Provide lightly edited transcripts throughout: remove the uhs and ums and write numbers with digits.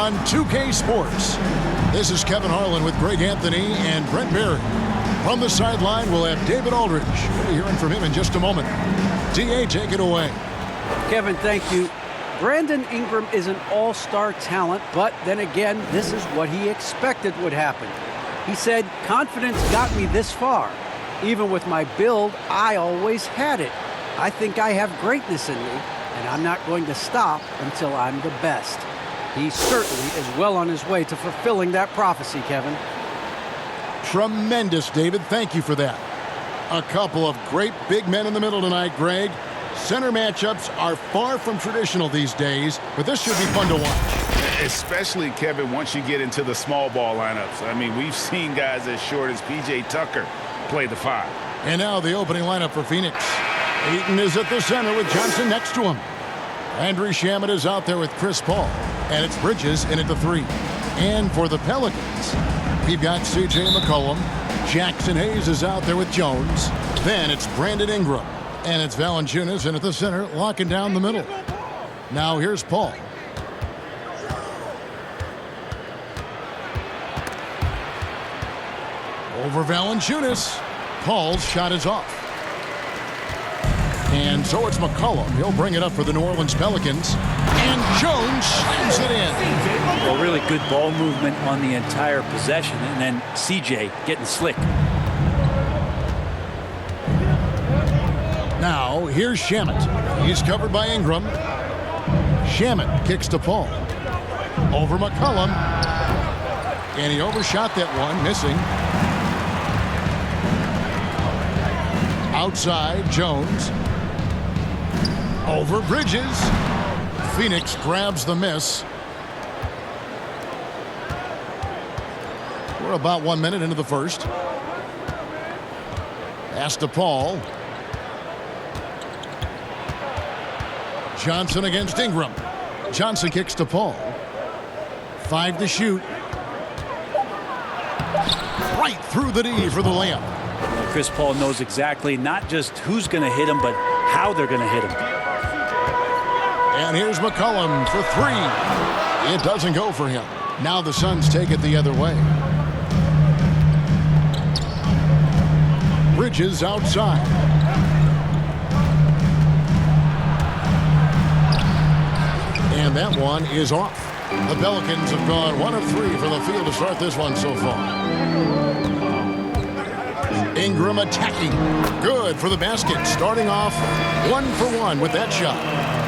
On 2K Sports. This is Kevin Harlan with Greg Anthony and Brent Barry. From the sideline, we'll have David Aldridge. We'll be hearing from him in just a moment. DA, take it away. Kevin, thank you. Brandon Ingram is an all-star talent, but then again, this is what he expected would happen. He said, confidence got me this far. Even with my build, I always had it. I think I have greatness in me, and I'm not going to stop until I'm the best. He certainly is well on his way to fulfilling that prophecy, Kevin. Tremendous, David. Thank you for that. A couple of great big men in the middle tonight, Greg. Center matchups are far from traditional these days, but this should be fun to watch. Especially, Kevin, once you get into the small ball lineups. I mean, we've seen guys as short as P.J. Tucker play the 5. And now the opening lineup for Phoenix. Ayton is at the center with Johnson next to him. Landry Shamet is out there with Chris Paul. And it's Bridges in at the 3. And for the Pelicans, we've got c.j.McCollum. Jackson Hayes is out there with Jones. Then it's Brandon Ingram. And it's Valanciunas in at the center, locking down the middle. Now here's Paul. Over Valanciunas. Paul's shot is off. And so it's McCollum. He'll bring it up for the New Orleans Pelicans. And Jones slams it in. Well, really good ball movement on the entire possession. And then CJ getting slick. Now, here's Shamet. He's covered by Ingram. Shamet kicks to Paul. Over McCollum. And he overshot that one, missing. Outside, Jones. Over Bridges. Phoenix grabs the miss. We're about 1 minute into the first. Pass to Paul. Johnson against Ingram. Johnson kicks to Paul. 5 to shoot. Right through the D for the layup. Chris Paul knows exactly not just who's going to hit him, but how they're going to hit him. And here's McCollum for 3. It doesn't go for him. Now the Suns take it the other way. Bridges outside. And that one is off. The Pelicans have gone 1 of 3 from the field to start this one so far. Ingram attacking. Good for the basket. Starting off 1 for 1 with that shot.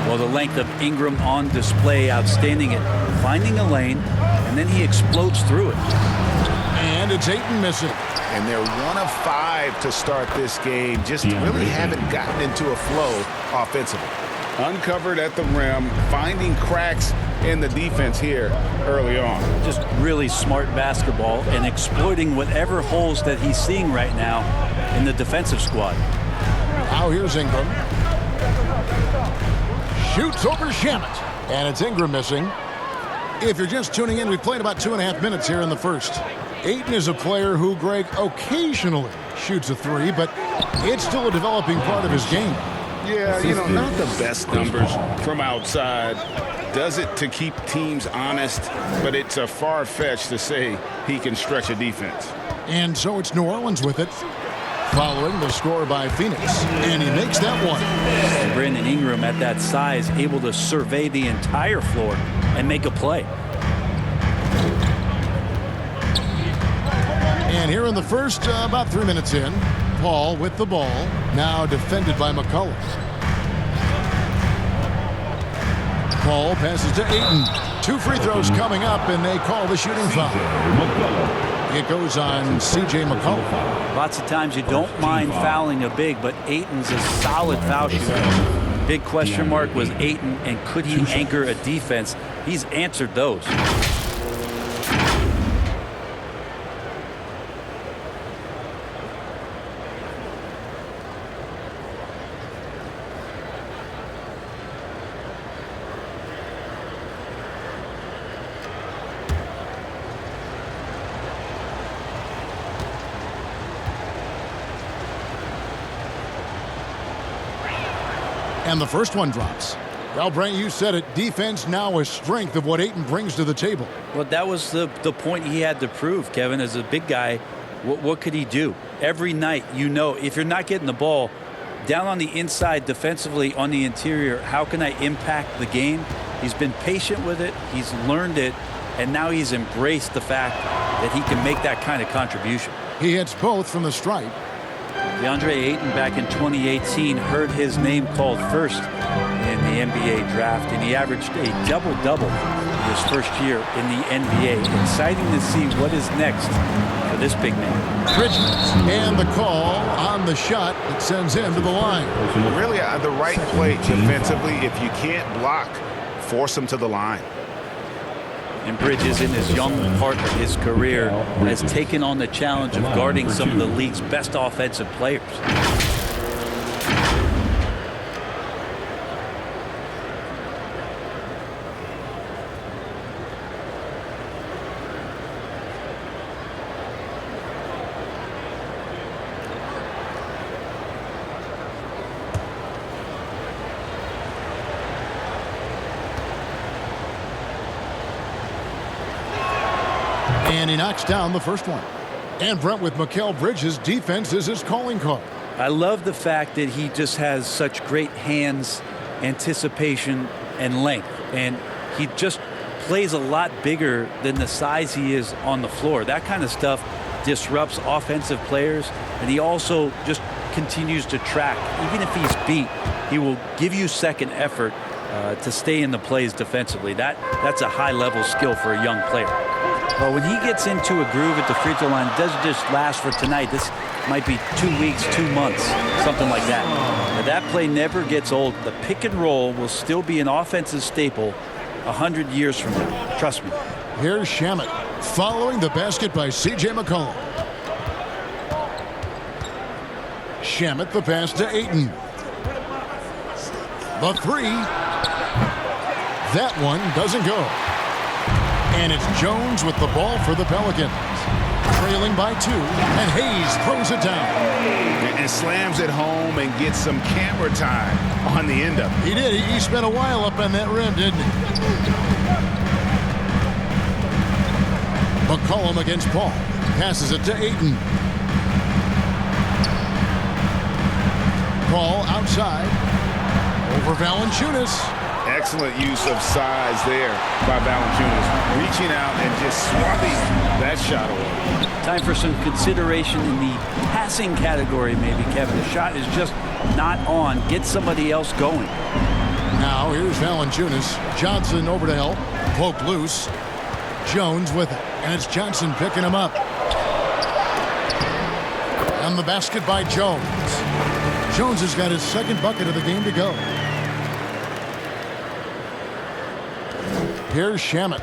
Well, the length of Ingram on display, outstanding at finding a lane, and then he explodes through it. And it's Ayton missing. And they're 1 of 5 to start this game. Just really haven't gotten into a flow offensively. Uncovered at the rim, finding cracks in the defense here early on. Just really smart basketball and exploiting whatever holes that he's seeing right now in the defensive squad. Now here's Ingram. Shoots over Shamet. And it's Ingram missing. If you're just tuning in, we played about 2.5 minutes here in the first. Ayton is a player who, Greg, occasionally shoots a 3, but it's still a developing part of his game. Yeah, you know, not the best numbers from outside. Does it to keep teams honest, but it's a far-fetched to say he can stretch a defense. And so it's New Orleans with it, following the score by Phoenix. And he makes that one. And Brandon Ingram at that size, able to survey the entire floor and make a play. And here in the first, about 3 minutes in, Paul with the ball, now defended by McCollum. Paul passes to Ayton. 2 free throws coming up, and they call the shooting foul. It goes on c.j.McCollum. Lots of times you don't mind fouling a big, but Ayton's a solid foul shooter. Big question mark was Ayton, and could he anchor a defense? He's answered those. And the first one drops. Well, Brent, you said it. Defense now a strength of what Ayton brings to the table. Well, that was the point he had to prove, Kevin. As a big guy, what could he do? Every night, if you're not getting the ball down on the inside defensively on the interior, how can I impact the game? He's been patient with it. He's learned it. And now he's embraced the fact that he can make that kind of contribution. He hits both from the stripe. DeAndre Ayton back in 2018 heard his name called first in the NBA draft, and he averaged a double-double his first year in the NBA. Exciting to see what is next for this big man. Bridges, and the call on the shot that sends him to the line. Really the right play defensively. If you can't block, force him to the line. And Bridges, in his young part of his career, has taken on the challenge of guarding some of the league's best offensive players. And he knocks down the first one. And Brent, with Mikal Bridges, defense is his calling card. I love the fact that he just has such great hands, anticipation, and length. And he just plays a lot bigger than the size he is on the floor. That kind of stuff disrupts offensive players. And he also just continues to track. Even if he's beat, he will give you second effort to stay in the plays defensively. That's a high-level skill for a young player. Well, when he gets into a groove at the free throw line, it doesn't just last for tonight. This might be 2 weeks, 2 months, something like that. But that play never gets old. The pick and roll will still be an offensive staple 100 years from now. Trust me. Here's Shamet following the basket by c.j. McCollum. Shamet the pass to Ayton. The three. That one doesn't go. And it's Jones with the ball for the Pelicans. Trailing by 2, and Hayes throws it down. And slams it home and gets some camera time on the end of it. He did. He spent a while up on that rim, didn't he? McCollum against Paul. Passes it to Ayton. Paul outside. Over Valanciunas. Excellent use of size there by Valanciunas, reaching out and just swapping that shot away. Time for some consideration in the passing category, maybe, Kevin. The shot is just not on. Get somebody else going. Now here's Valanciunas. Johnson over to help. Poke loose. Jones with it, and it's Johnson picking him up. And the basket by Jones. Jones has got his second bucket of the game to go. Here's Shamet.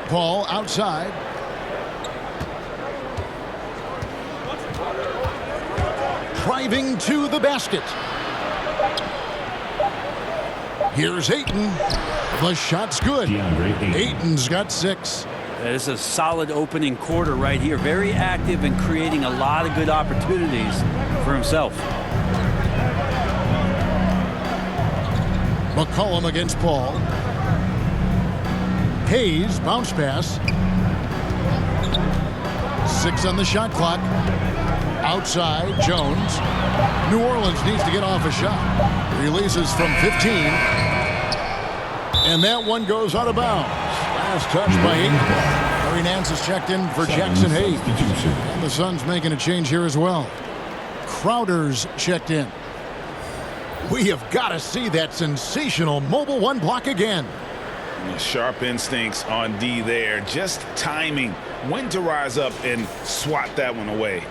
Paul outside. Driving to the basket. Here's Ayton. The shot's good. Ayton's got 6. This is a solid opening quarter right here. Very active and creating a lot of good opportunities for himself. McCollum against Paul. Hayes, bounce pass. 6 on the shot clock. Outside, Jones. New Orleans needs to get off a shot. Releases from 15. And that one goes out of bounds. Last touch by Ayton. Larry Nance is checked in for Jackson Hayes. And the Suns making a change here as well. Crowder's checked in. We have got to see that sensational mobile one block again. Sharp instincts on D there. Just timing. When to rise up and swat that one away.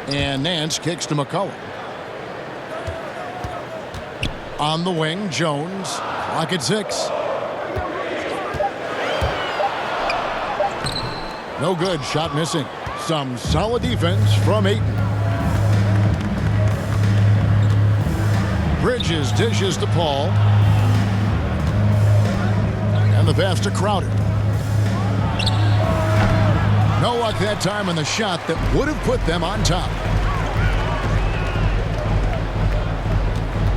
And Nance kicks to McCollum. On the wing, Jones. Clock at 6. No good. Shot missing. Some solid defense from Ayton. Bridges dishes to Paul. And the pass to Crowder. No luck that time on the shot that would have put them on top.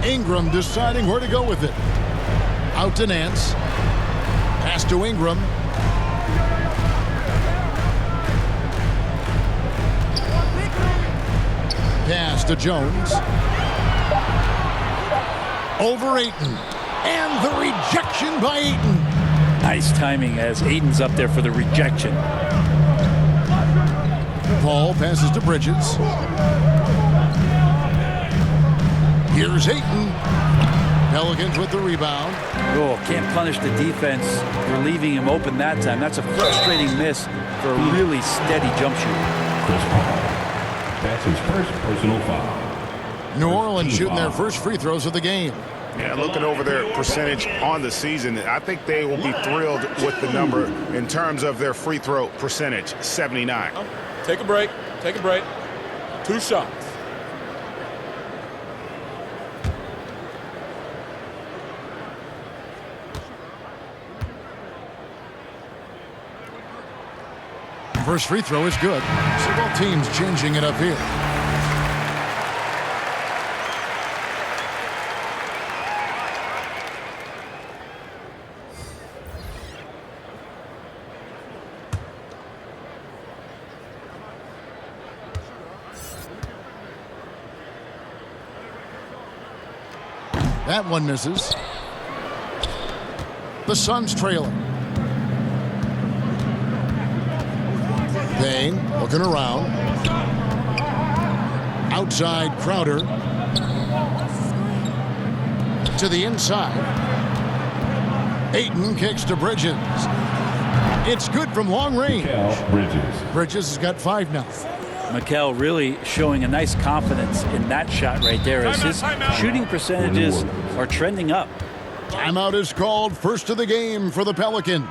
Ingram deciding where to go with it. Out to Nance. Pass to Ingram. Pass to Jones. Over Ayton. And the rejection by Ayton. Nice timing as Aiton's up there for the rejection. Paul passes to Bridges. Here's Ayton. Pelicans with the rebound. Oh, can't punish the defense for leaving him open that time. That's a frustrating miss for a really steady jump shooter. Chris Paul. That's his first personal foul. New Orleans shooting their first free throws of the game. Yeah, looking over their percentage on the season, I think they will be thrilled with the number in terms of their free throw percentage, 79. Take a break. Take a break. 2 shots. First free throw is good. So both teams changing it up here. That one misses. The Suns trailing. Payne looking around. Outside Crowder. To the inside. Ayton kicks to Bridges. It's good from long range. Bridges has got 5 now. Mikal really showing a nice confidence in that shot right there as his shooting percentages are trending up. Timeout is called, first of the game for the Pelicans.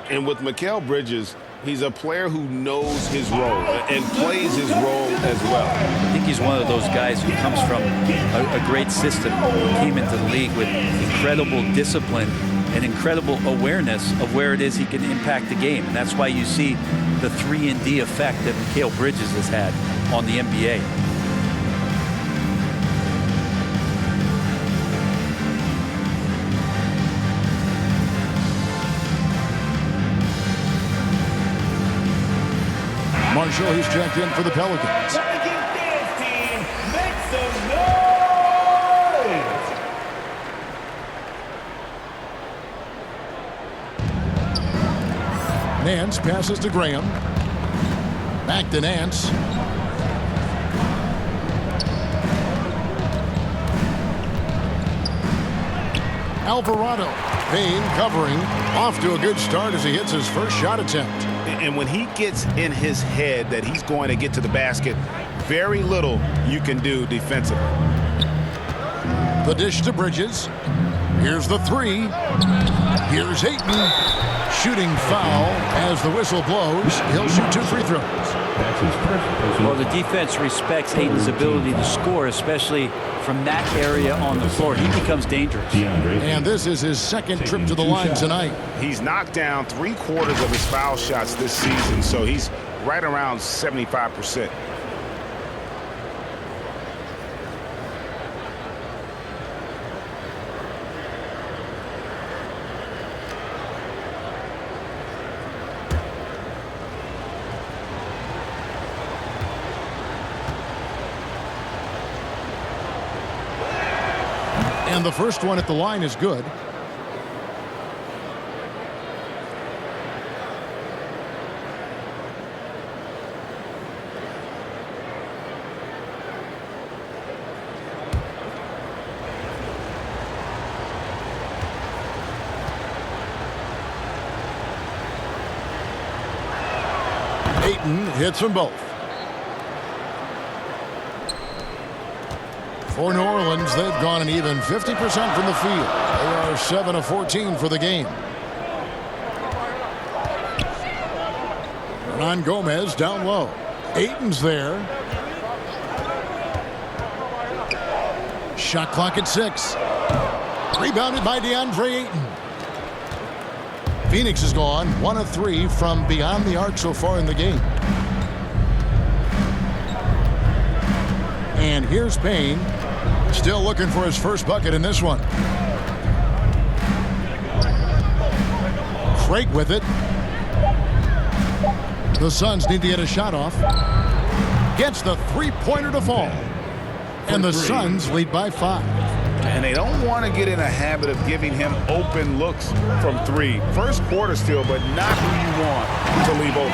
And with Mikal Bridges, he's a player who knows his role and plays his role as well. I think he's one of those guys who comes from a great system. He came into the league with incredible discipline and incredible awareness of where it is he can impact the game. And that's why you see the 3-and-D effect that Mikal Bridges has had on the NBA. Marshall, he's checked in for the Pelicans. Nance passes to Graham. Back to Nance. Alvarado. Payne covering. Off to a good start as he hits his first shot attempt. And when he gets in his head that he's going to get to the basket, very little you can do defensively. The dish to Bridges. Here's the 3. Here's Ayton. Shooting foul as the whistle blows. He'll shoot 2 free throws. That's his first personal. Well, the defense respects Ayton's ability to score, especially from that area on the floor. He becomes dangerous. And this is his second trip to the line tonight. He's knocked down 3/4 of his foul shots this season, so he's right around 75%. And the first one at the line is good. Ayton hits them both. For New Orleans, they've gone an even 50% from the field. They are 7 of 14 for the game. Hernan Gomez down low. Ayton's there. Shot clock at 6. Rebounded by DeAndre Ayton. Phoenix has gone 1 of 3 from beyond the arc so far in the game. And here's Payne, still looking for his first bucket in this one. Craig with it. The Suns need to get a shot off. Gets the three-pointer to fall. And the Suns lead by 5. And they don't want to get in a habit of giving him open looks from 3. First quarter still, but not who you want to leave open.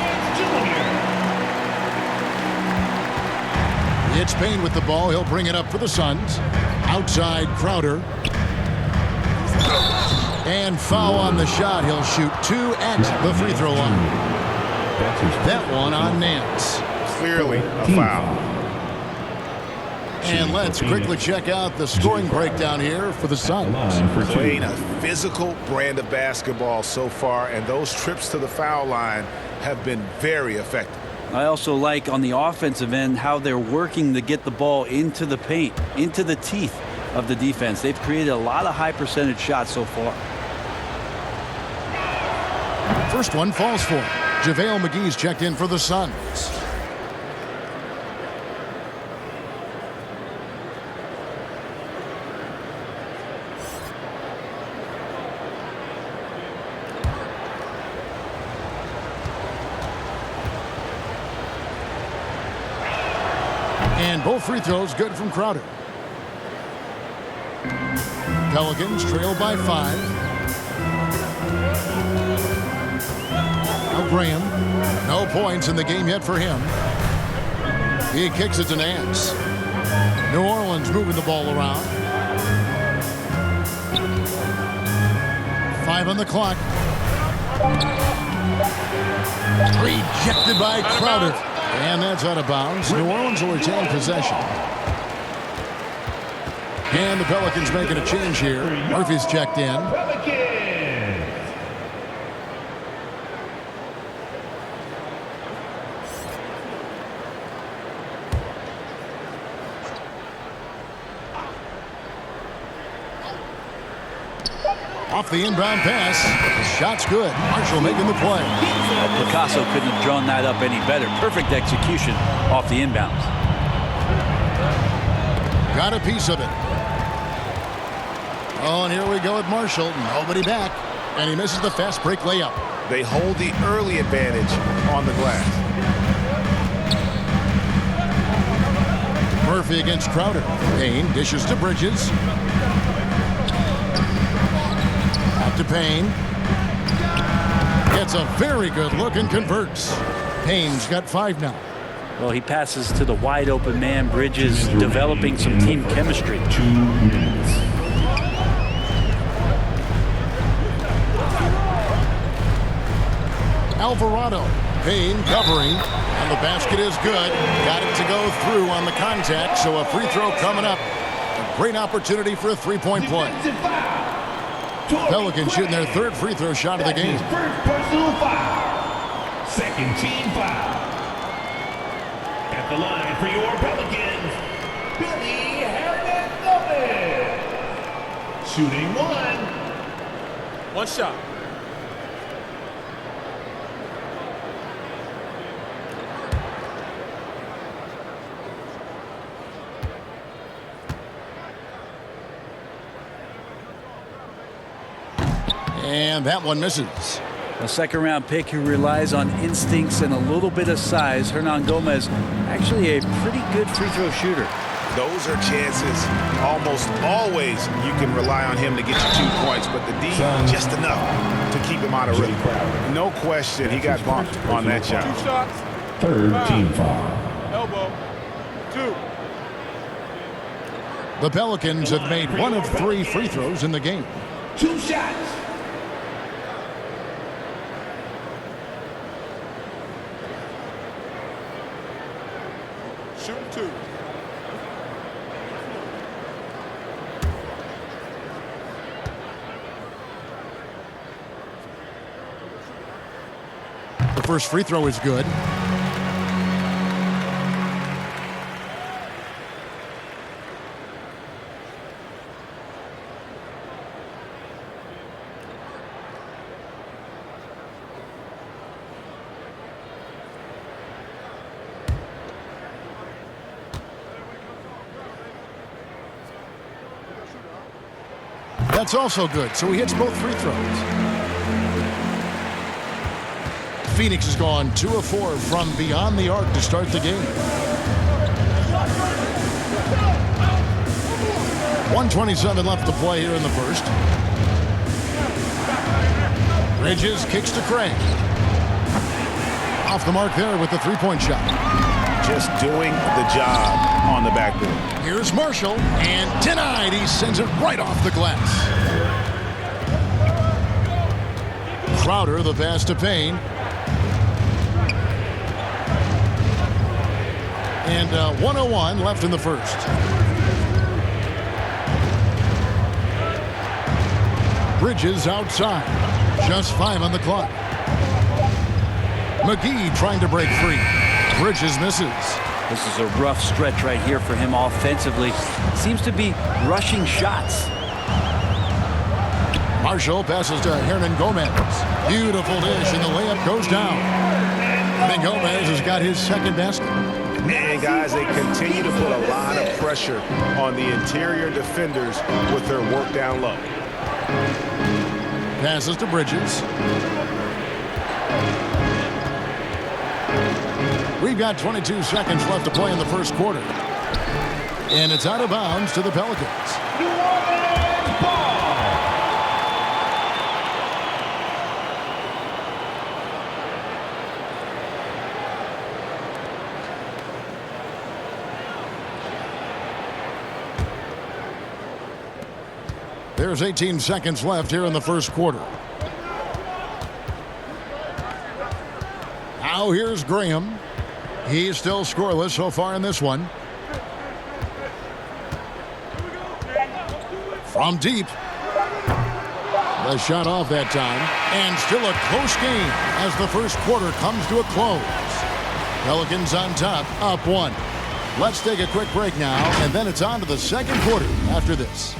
It's Payne with the ball. He'll bring it up for the Suns. Outside Crowder. And foul on the shot. He'll shoot 2 at the free throw line. That one on Nance. Clearly a foul. And let's quickly check out the scoring breakdown here for the Suns. Playing a physical brand of basketball so far, and those trips to the foul line have been very effective. I also like on the offensive end how they're working to get the ball into the paint, into the teeth of the defense. They've created a lot of high percentage shots so far. First one falls for him. JaVale McGee's checked in for the Suns. And both free throws good from Crowder. Pelicans trail by 5. Now Graham. No points in the game yet for him. He kicks it to Nance. New Orleans moving the ball around. 5 on the clock. Rejected by Crowder. And that's out of bounds. New Orleans will retain possession. And the Pelicans making a change here. Murphy's checked in. Off the inbound pass. The shot's good. Marshall making the play. Picasso couldn't have drawn that up any better. Perfect execution off the inbounds. Got a piece of it. Oh, and here we go with Marshall. Nobody back. And he misses the fast break layup. They hold the early advantage on the glass. Murphy against Crowder. Payne dishes to Bridges. Out to Payne. Gets a very good look and converts. Payne's got 5 now. Well, he passes to the wide open man. Bridges developing some team chemistry. 2 minutes. Alvarado. Payne covering. And the basket is good. Got it to go through on the contact. So a free throw coming up. A great opportunity for a three-point play. Pelicans shooting their 3rd free throw shot of the game. First personal foul. Second team foul. At the line for your Pelicans, Billy Hernandez. Shooting 1. 1 shot. And that one misses. A second-round pick who relies on instincts and a little bit of size. Hernangomez, actually a pretty good free throw shooter. Those are chances. Almost always you can rely on him to get you 2 points, but the D just enough to keep him out of rhythm. No question, he got bumped on that shot. 2 shots. 3rd team foul. Elbow. 2. The Pelicans have made 1 of 3 free throws in the game. 2 shots. Shooting 2. The first free throw is good. That's also good, so he hits both free throws. Phoenix has gone 2 of 4 from beyond the arc to start the game. 1:27 left to play here in the first. Bridges kicks to Craig. Off the mark there with the three-point shot. Just doing the job on the backboard. Here's Marshall, and denied. He sends it right off the glass. Crowder, the pass to Payne. And 1:01 left in the first. Bridges outside. Just 5 on the clock. McGee trying to break free. Bridges misses. This is a rough stretch right here for him offensively. Seems to be rushing shots. Marshall passes to Hernan Gomez. Beautiful dish, and the layup goes down. Hernan Gomez has got his second basket. And guys, they continue to put a lot of pressure on the interior defenders with their work down low. Passes to Bridges. We've got 22 seconds left to play in the first quarter. And it's out of bounds to the Pelicans. There's 18 seconds left here in the first quarter. Now here's Graham. He's still scoreless so far in this one. From deep. The shot off that time. And still a close game as the first quarter comes to a close. Pelicans on top, up 1. Let's take a quick break now, and then it's on to the second quarter after this.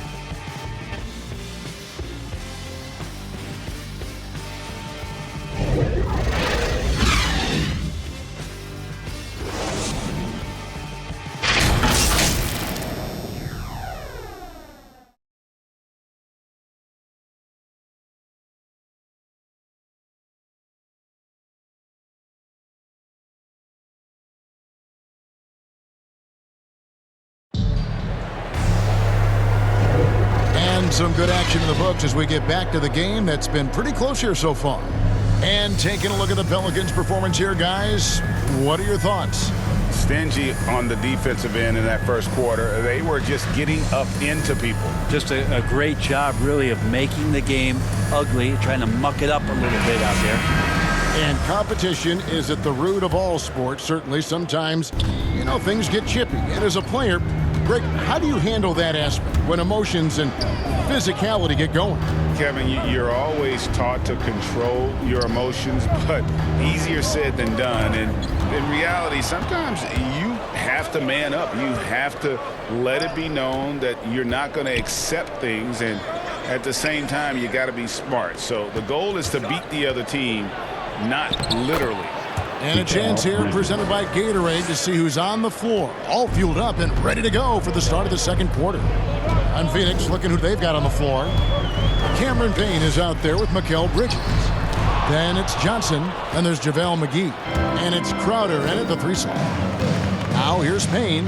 Some good action in the books as we get back to the game that's been pretty close here so far. And taking a look at the Pelicans' performance here, guys, what are your thoughts? Stingy on the defensive end in that first quarter. They were just getting up into people. Just a great job, really, of making the game ugly, trying to muck it up a little bit out there. And competition is at the root of all sports. Certainly, sometimes, you know, things get chippy. And as a player, Greg, how do you handle that aspect when emotions and physicality get going? Kevin, you're always taught to control your emotions, but easier said than done. And in reality, sometimes you have to man up. You have to let it be known that you're not going to accept things. And at the same time, you got to be smart. So the goal is to beat the other team, not literally. And a chance here presented by Gatorade to see who's on the floor, all fueled up and ready to go for the start of the second quarter. And Phoenix looking who they've got on the floor. Cameron Payne is out there with Mikal Bridges. Then it's Johnson, and there's JaVale McGee. And it's Crowder in at the 3 slot. Now here's Payne.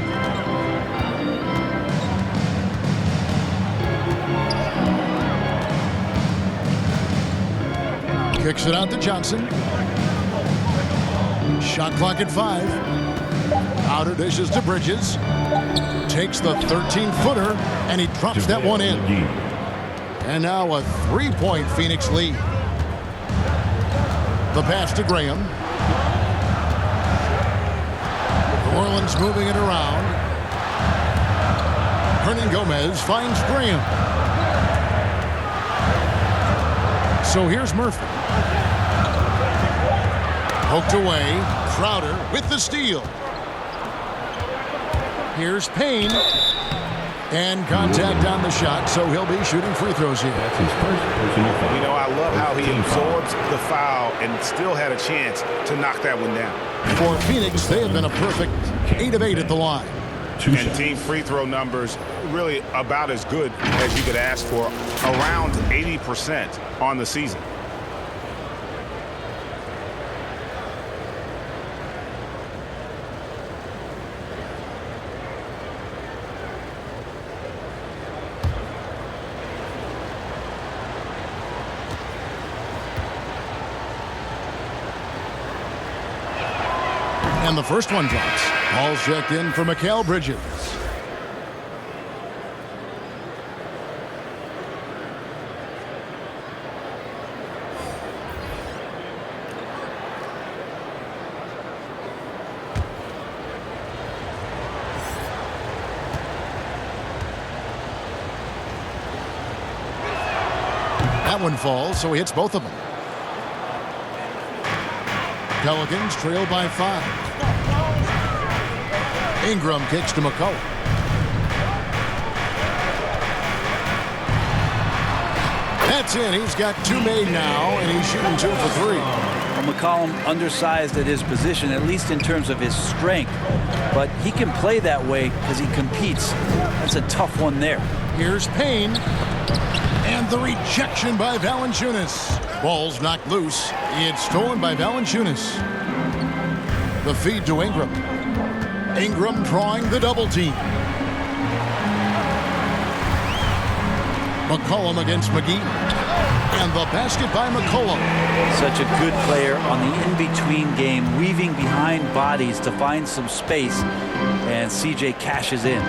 Kicks it out to Johnson. Shot clock at 5. Outer dishes to Bridges. Takes the 13-footer, and he drops that one in. And now a 3-point Phoenix lead. The pass to Graham. New Orleans moving it around. Hernan Gomez finds Graham. So here's Murphy. Poked away. Crowder with the steal. Here's Payne. And contact on the shot, so he'll be shooting free throws here. That's his first personal foul. You know, I love how he absorbs the foul and still had a chance to knock that one down. For Phoenix, they have been a perfect 8 of 8 at the line. 2 And shots. team free throw numbers really about as good as you could ask for, around 80% on the season. And the first one drops. Ball's checked in for Mikal Bridges. That one falls, so he hits both of them. Pelicans trail by 5. Ingram kicks to McCollum. That's in. He's got 2 made now, and he's shooting 2 for 3. Well, McCollum undersized at his position, at least in terms of his strength. But he can play that way because he competes. That's a tough one there. Here's Payne. And the rejection by Valanciunas. Ball's knocked loose. It's stolen by Valanciunas. The feed to Ingram. Ingram drawing the double team. McCollum against McGee. And the basket by McCollum. Such a good player on the in-between game, weaving behind bodies to find some space. And CJ cashes in.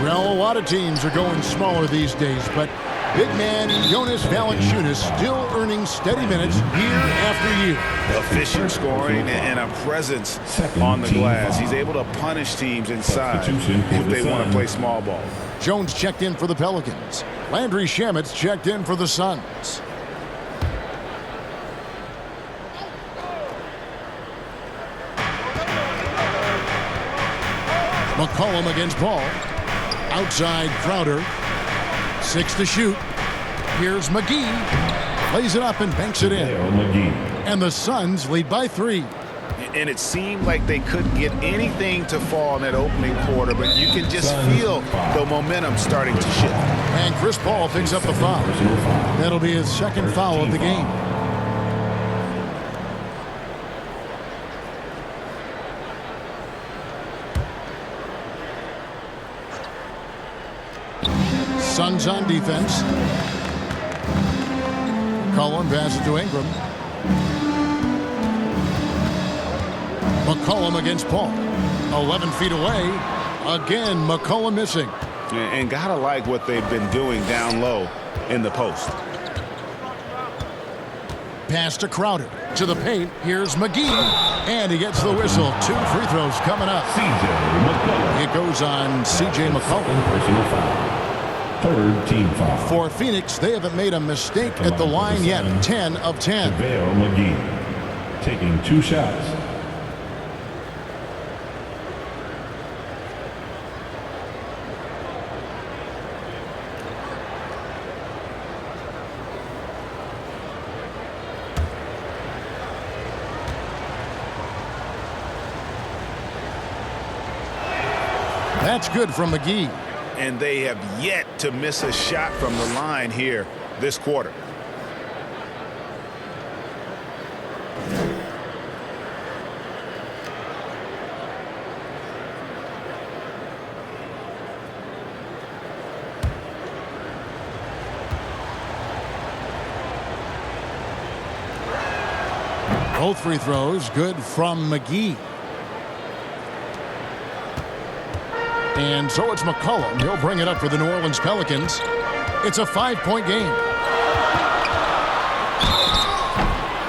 Well, a lot of teams are going smaller these days, but big man Jonas Valanciunas still earning steady minutes year after year. Efficient scoring and a presence on the glass. He's able to punish teams inside if they want to play small ball. Jones checked in for the Pelicans. Landry Shamet's checked in for the Suns. McCollum against Paul. Outside Crowder. 6 to shoot. Here's McGee. Lays it up and banks it in. And the Suns lead by 3. And it seemed like they couldn't get anything to fall in that opening quarter, but you can just feel the momentum starting to shift. And Chris Paul picks up the foul. That'll be his second foul of the game. Suns on defense. McCollum passes to Ingram. McCollum against Paul. 11 feet away. Again, McCollum missing. And gotta like what they've been doing down low in the post. Pass to Crowder. To the paint. Here's McGee. And he gets the whistle. 2 free throws coming up. It goes on C.J. McCollum. Personal foul. 3rd team foul. For Phoenix, they haven't made a mistake at the line yet. 10 of 10. JaVale McGee taking 2 shots. That's good from McGee. And they have yet to miss a shot from the line here this quarter. Both free throws good from McGee. And so it's McCollum. He'll bring it up for the New Orleans Pelicans. It's a 5-point game.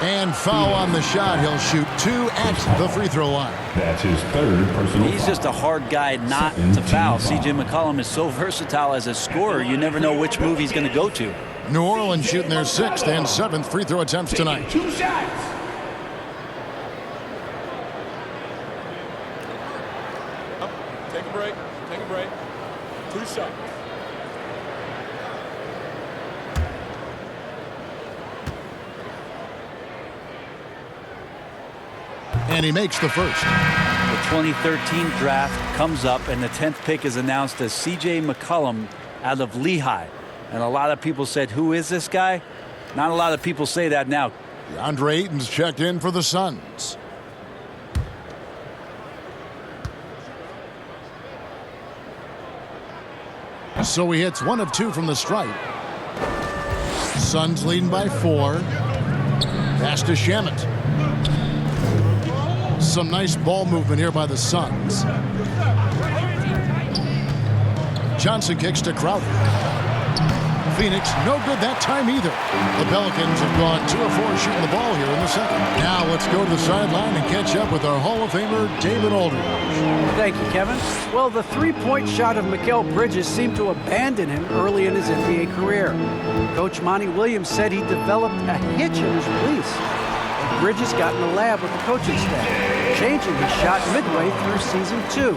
And foul on the shot. He'll shoot 2 at the free throw line. That's his 3rd personal He's foul. just a hard guy not to foul. C.J. McCollum is so versatile as a scorer, you never know which move he's going to go to. New Orleans shooting their 6th and 7th free throw attempts tonight. 2 shots. Take a break. Take a break. 2 shots. And he makes the first. The 2013 draft comes up, and the 10th pick is announced as c.j. McCollum out of Lehigh. And a lot of people said, who is this guy? Not a lot of people say that now. DeAndre Ayton's checked in for the Suns. So he hits 1 of 2 from the stripe. Suns leading by 4. Pass to Shamet. Some nice ball movement here by the Suns. Johnson kicks to Crowder. Phoenix, no good that time either. The Pelicans have gone 2 of 4 shooting the ball here in the second. Now let's go to the sideline and catch up with our Hall of Famer, David Aldridge. Thank you, Kevin. Well, the three-point shot of Mikal Bridges seemed to abandon him early in his NBA career. Coach Monty Williams said he developed a hitch in his release. Bridges got in the lab with the coaching staff, changing his shot midway through season 2.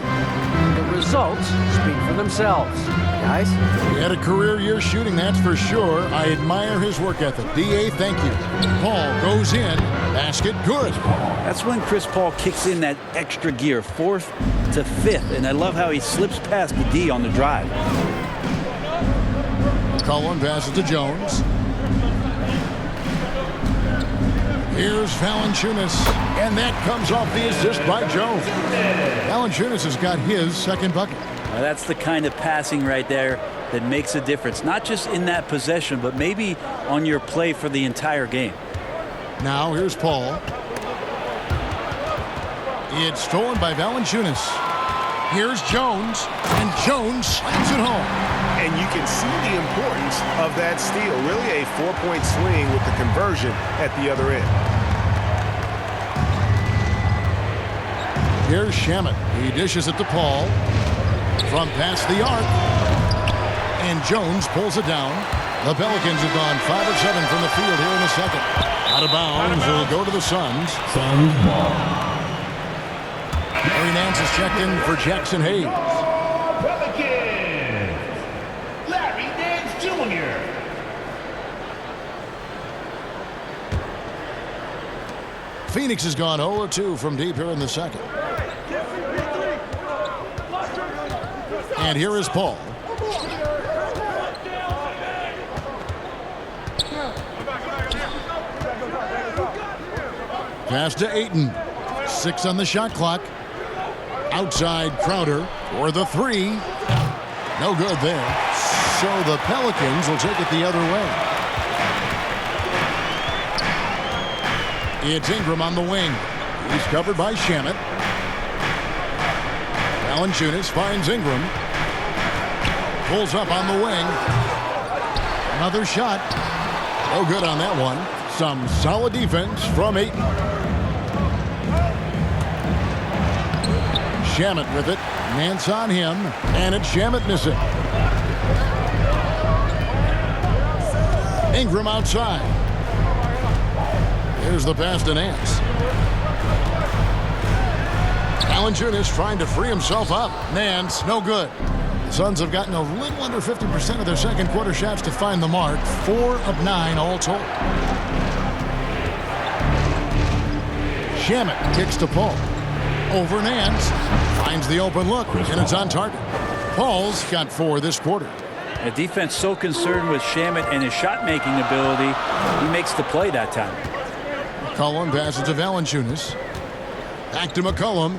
The results speak for themselves. Guys? He had a career year shooting, that's for sure. I admire his work ethic. D.A., thank you. Paul goes in. Basket good. That's when Chris Paul kicks in that extra gear, 4th to 5th. And I love how he slips past the D on the drive. McCollum passes to Jones. Here's Valanciunas, and that comes off the assist by Jones. Valanciunas has got his second bucket. Now that's the kind of passing right there that makes a difference, not just in that possession, but maybe on your play for the entire game. Now here's Paul. It's stolen by Valanciunas. Here's Jones, and Jones slams it home. And you can see the importance of that steal. Really a 4-point swing with the conversion at the other end. Here's Shamet. He dishes it to Paul. From past the arc. And Jones pulls it down. The Pelicans have gone 5 of 7 from the field here in the second. Out of bounds. Will go to the Suns. Suns ball. Larry Nance is checked in for Jackson Hayes. Phoenix has gone 0 of 2 from deep here in the second. And here is Paul. Pass to Ayton. 6 on the shot clock. Outside Crowder for the 3. No good there. So the Pelicans will take it the other way. It's Ingram on the wing. He's covered by Shamet. Valanciunas finds Ingram. Pulls up on the wing. Another shot. No good on that one. Some solid defense from Ayton. Shamet with it. Nance on him. And it's Shamet missing. Ingram outside. Here's the pass to Nance. Valanciunas trying to free himself up. Nance, no good. The Suns have gotten a little under 50% of their second quarter shots to find the mark. 4 of 9 all told. Shamet kicks to Paul. Over Nance. Finds the open look, and it's on target. Paul's got 4 this quarter. The defense so concerned with Shamet and his shot-making ability, he makes the play that time. McCollum passes to Valanciunas. Back to McCollum.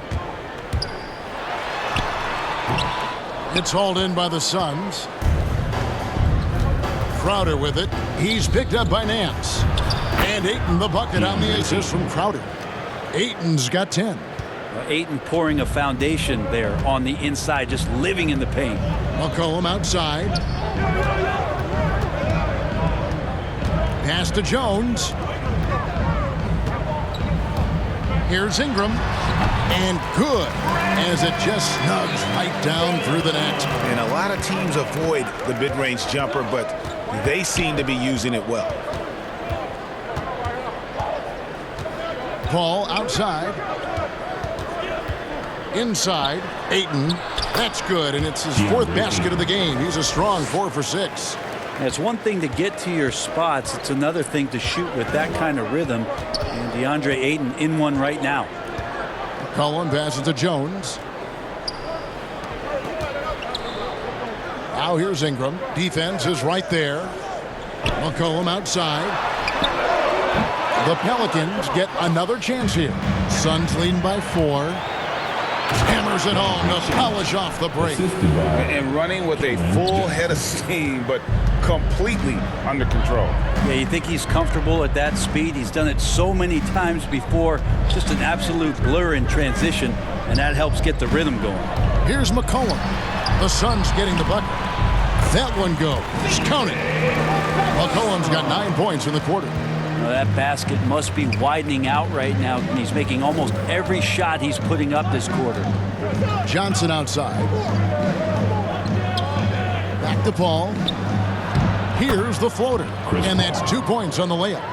It's hauled in by the Suns. Crowder with it. He's picked up by Nance. And Ayton the bucket on the assist from Crowder. Ayton's got 10. Ayton pouring a foundation there on the inside, just living in the paint. McCollum outside. Pass to Jones. Here's Ingram. And good, as it just snugs right down through the net. And a lot of teams avoid the mid-range jumper, but they seem to be using it well. Paul outside. Inside, Ayton. That's good, and it's his 4th basket of the game. He's a strong 4 for 6. It's one thing to get to your spots. It's another thing to shoot with that kind of rhythm. And DeAndre Ayton in one right now. McCollum passes to Jones. Now here's Ingram. Defense is right there. McCollum outside. The Pelicans get another chance here. Suns leading by 4. Hammers it home to polish off the break. And running with a full head of steam, but completely under control. Yeah, you think he's comfortable at that speed. He's done it so many times before. Just an absolute blur in transition, and that helps get the rhythm going. Here's McCollum. The Suns getting the bucket. That one goes. Count it. McCollum's got 9 points in the quarter. Now that basket must be widening out right now, and he's making almost every shot he's putting up this quarter. Johnson outside. Back to Paul. Here's the floater. And that's 2 points on the layup.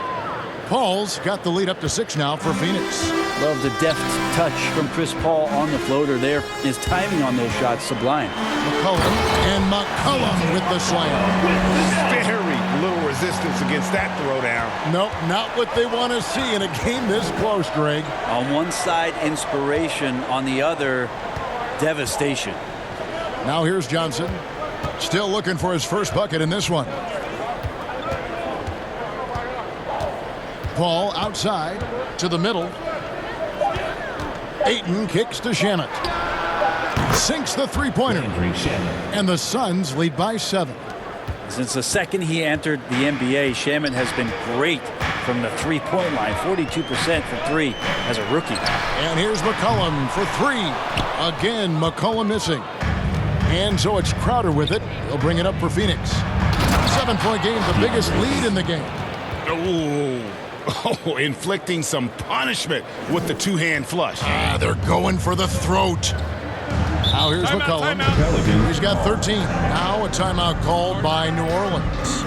Paul's got the lead up to 6 now for Phoenix. Love the deft touch from Chris Paul on the floater there. His timing on those shots sublime. McCollum with the slam. Very little resistance against that throwdown. Nope, not what they want to see in a game this close, Greg. On one side, inspiration. On the other, devastation. Now here's Johnson. Still looking for his first bucket in this one. Paul outside to the middle. Ayton kicks to Shamet. Sinks the three-pointer. And the Suns lead by 7. Since the second he entered the NBA, Shamet has been great from the three-point line. 42% for 3 as a rookie. And here's McCollum for 3. Again, McCollum missing. And so it's Crowder with it. He'll bring it up for Phoenix. 7-point game, the biggest lead in the game. Oh, inflicting some punishment with the two-hand flush. They're going for the throat. Now here's McCollum. He's got 13. Now a timeout called by New Orleans.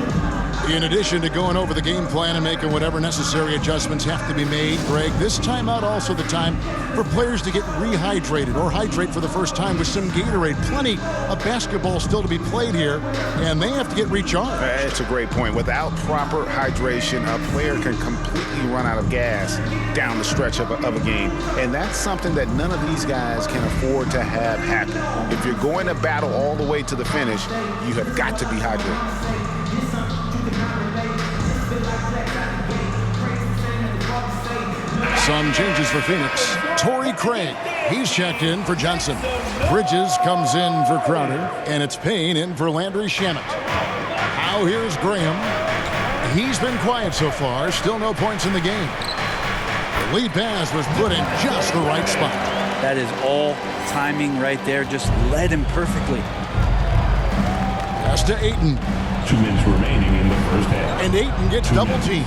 In addition to going over the game plan and making whatever necessary adjustments have to be made, Greg, this timeout also the time for players to get rehydrated or hydrate for the first time with some Gatorade. Plenty of basketball still to be played here, and they have to get recharged. That's a great point. Without proper hydration, a player can completely run out of gas down the stretch of a game. And that's something that none of these guys can afford to have happen. If you're going to battle all the way to the finish, you have got to be hydrated. Some changes for Phoenix. Torrey Craig, he's checked in for Johnson. Bridges comes in for Crowder, and it's Payne in for Landry Shamet. Now here's Graham. He's been quiet so far, still no points in the game. The lead pass was put in just the right spot. That is all timing right there, just led him perfectly. Pass to Ayton. 2 minutes remaining in the first half. And Ayton gets double teamed.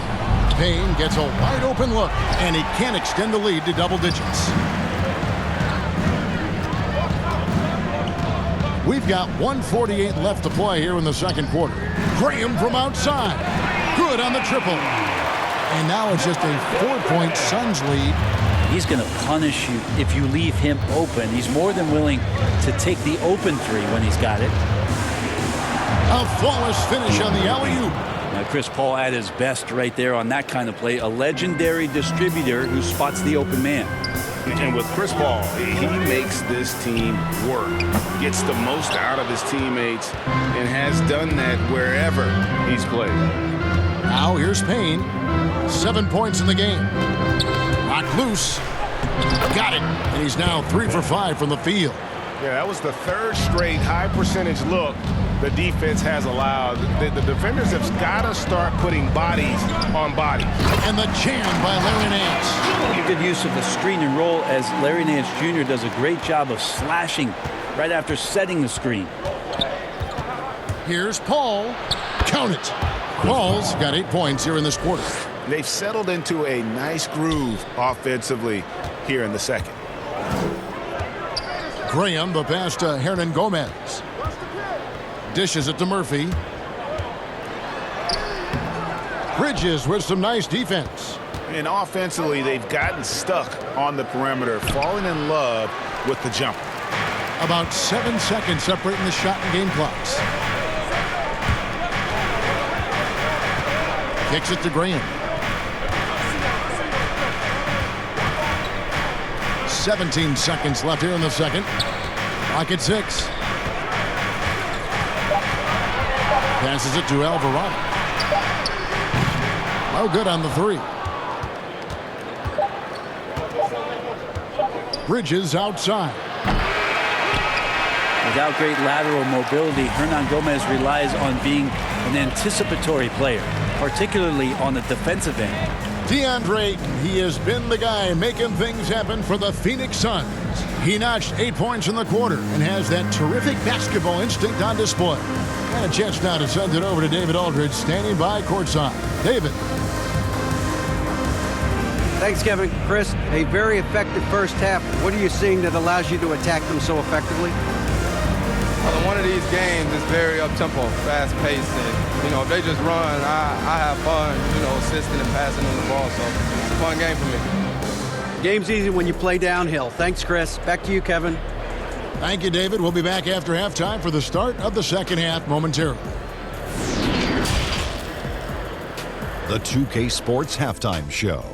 Payne gets a wide open look, and he can't extend the lead to double digits. We've got 1:48 left to play here in the second quarter. Graham from outside. Good on the triple. And now it's just a 4-point Suns lead. He's going to punish you if you leave him open. He's more than willing to take the open 3 when he's got it. A flawless finish on the alley-oop. Now Chris Paul at his best right there on that kind of play. A legendary distributor who spots the open man. And with Chris Paul, he makes this team work. Gets the most out of his teammates and has done that wherever he's played. Now here's Payne. 7 points in the game. Knocked loose. Got it. And he's now 3 for 5 from the field. Yeah, that was the 3rd straight high percentage look the defense has allowed. The defenders have got to start putting bodies on bodies. And the jam by Larry Nance. Good use of the screen and roll as Larry Nance Jr. does a great job of slashing right after setting the screen. Here's Paul. Count it. Paul's got 8 points here in this quarter. They've settled into a nice groove offensively here in the second. Graham, the pass to Hernan Gomez. Dishes it to Murphy. Bridges with some nice defense. And offensively, they've gotten stuck on the perimeter, falling in love with the jumper. About 7 seconds separating the shot and game clocks. Kicks it to Graham. 17 seconds left here in the second. Clock at 6. Passes it to Alvarado. No good on the 3. Bridges outside. Without great lateral mobility, Hernan Gomez relies on being an anticipatory player, particularly on the defensive end. DeAndre Ayton, he has been the guy making things happen for the Phoenix Suns. He notched 8 points in the quarter and has that terrific basketball instinct on display. And a chance now to send it over to David Aldridge, standing by courtside. David. Thanks, Kevin. Chris, a very effective first half. What are you seeing that allows you to attack them so effectively? Well, one of these games is very up-tempo, fast-paced, and, if they just run, I have fun, assisting and passing on the ball, so it's a fun game for me. Game's easy when you play downhill. Thanks, Chris. Back to you, Kevin. Thank you, David. We'll be back after halftime for the start of the second half momentarily. The 2K Sports Halftime Show.